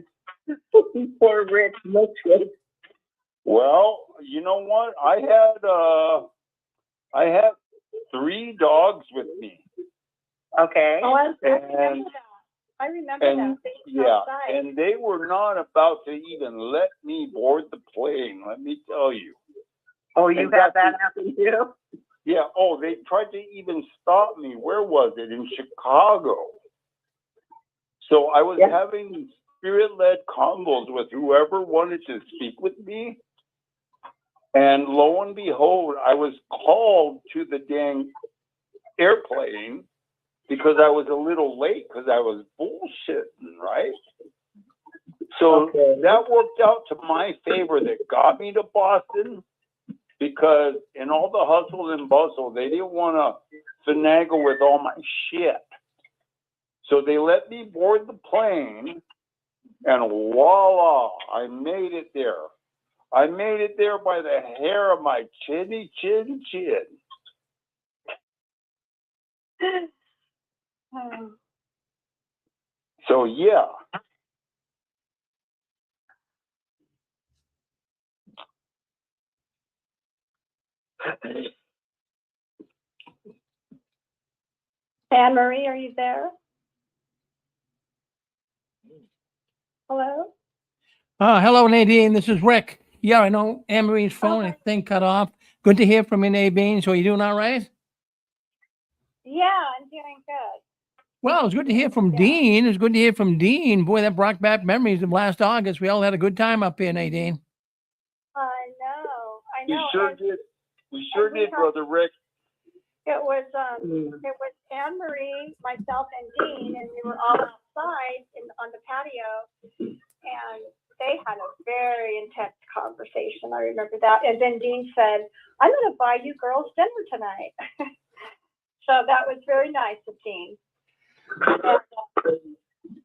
Rich milkshake. Well, you know what? I had 3 dogs with me. Okay. Oh, I remember And that. I remember that. They were outside. and they were not about to even let me board the plane, let me tell you. Oh, you had that happen too? Yeah, they tried to even stop me. Where was it? In Chicago. So I was having spirit-led combos with whoever wanted to speak with me. And lo and behold, I was called to the dang airplane because I was a little late because I was bullshitting, right? So that worked out to my favor. That got me to Boston because in all the hustle and bustle, they didn't want to finagle with all my shit. So they let me board the plane and voila, I made it there. I made it there by the hair of my chin. Oh. So yeah. Anne Marie, are you there? Hello? Hello, Nadine. This is Rick. Yeah, I know Anne-Marie's phone, I think, cut off. Good to hear from you, Nadine. So you doing all right? Yeah, I'm doing good. Well, it's good to hear from Dean. It's good to hear from Dean. Boy, that brought back memories of last August. We all had a good time up here, Nadine. I know. We sure did. We sure did, Brother Rick. It was Anne Marie, myself, and Dean, and we were all outside on the patio, and they had a very intense conversation. I remember that. And then Dean said, "I'm going to buy you girls dinner tonight." So that was very nice of Dean.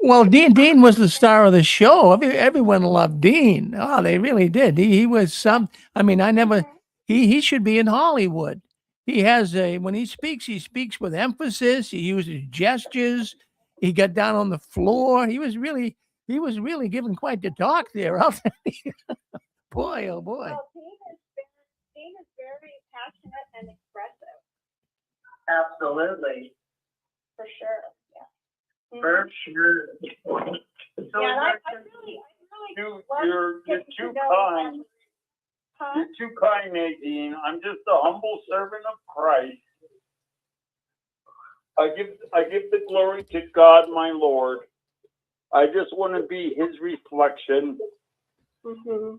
Well, Dean was the star of the show. Everyone loved Dean. Oh, they really did. He was some. I mean, I never. He should be in Hollywood. He has when he speaks with emphasis. He uses gestures. He got down on the floor. He was really giving quite the talk there. Boy, oh boy. Well, Dean is very passionate and expressive. Absolutely. For sure. Yeah. For sure. So Yeah, I You're too kind. You're too kind, Nadine. I'm just a humble servant of Christ. I give the glory to God, my Lord. I just want to be His reflection. Mm-hmm.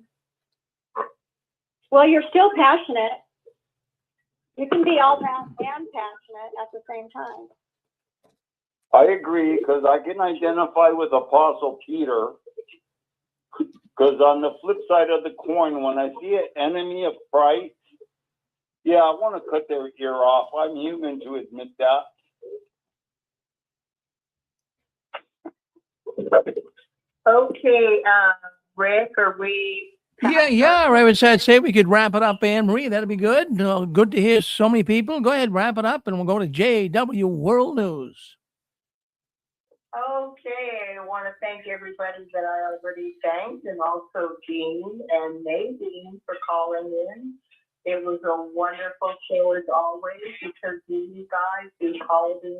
Well, you're still passionate. You can be all that and passionate at the same time. I agree, because I can identify with Apostle Peter. Because on the flip side of the coin, when I see an enemy of Christ, yeah, I want to cut their ear off. I'm human to admit that. Okay, Rick, are we? Yeah. I'd say we could wrap it up, Anne Marie. That'd be good. Good to hear so many people. Go ahead, wrap it up, and we'll go to JW World News. Okay, I want to thank everybody that I already thanked, and also Jean and Nadine for calling in. It was a wonderful show as always, because you guys who called in,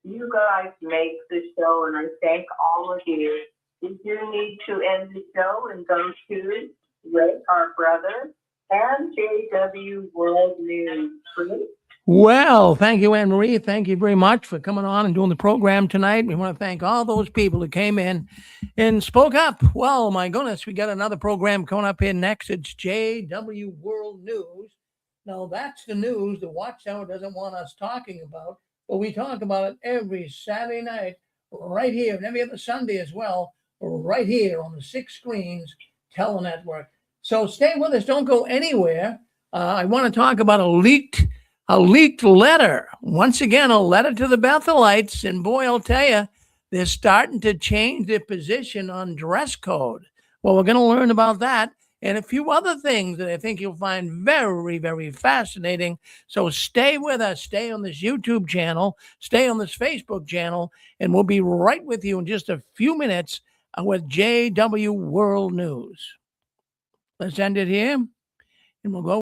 you guys make the show, and I thank all of you. We do need to end the show and go to Rick, our brother, and JW World News. Well, thank you, Anne Marie. Thank you very much for coming on and doing the program tonight. We want to thank all those people who came in and spoke up. Well, my goodness, we got another program coming up here next. It's JW World News. Now, that's the news the Watchtower doesn't want us talking about, but we talk about it every Saturday night right here, and every other Sunday as well, right here on the 6 Screens Telenetwork. So stay with us. Don't go anywhere. I want to talk about a leaked letter. Once again, a letter to the Bethelites. And boy, I'll tell you, they're starting to change their position on dress code. Well, we're going to learn about that and a few other things that I think you'll find very, very fascinating. So stay with us. Stay on this YouTube channel. Stay on this Facebook channel. And we'll be right with you in just a few minutes with JW World News. Let's end it here. And we'll go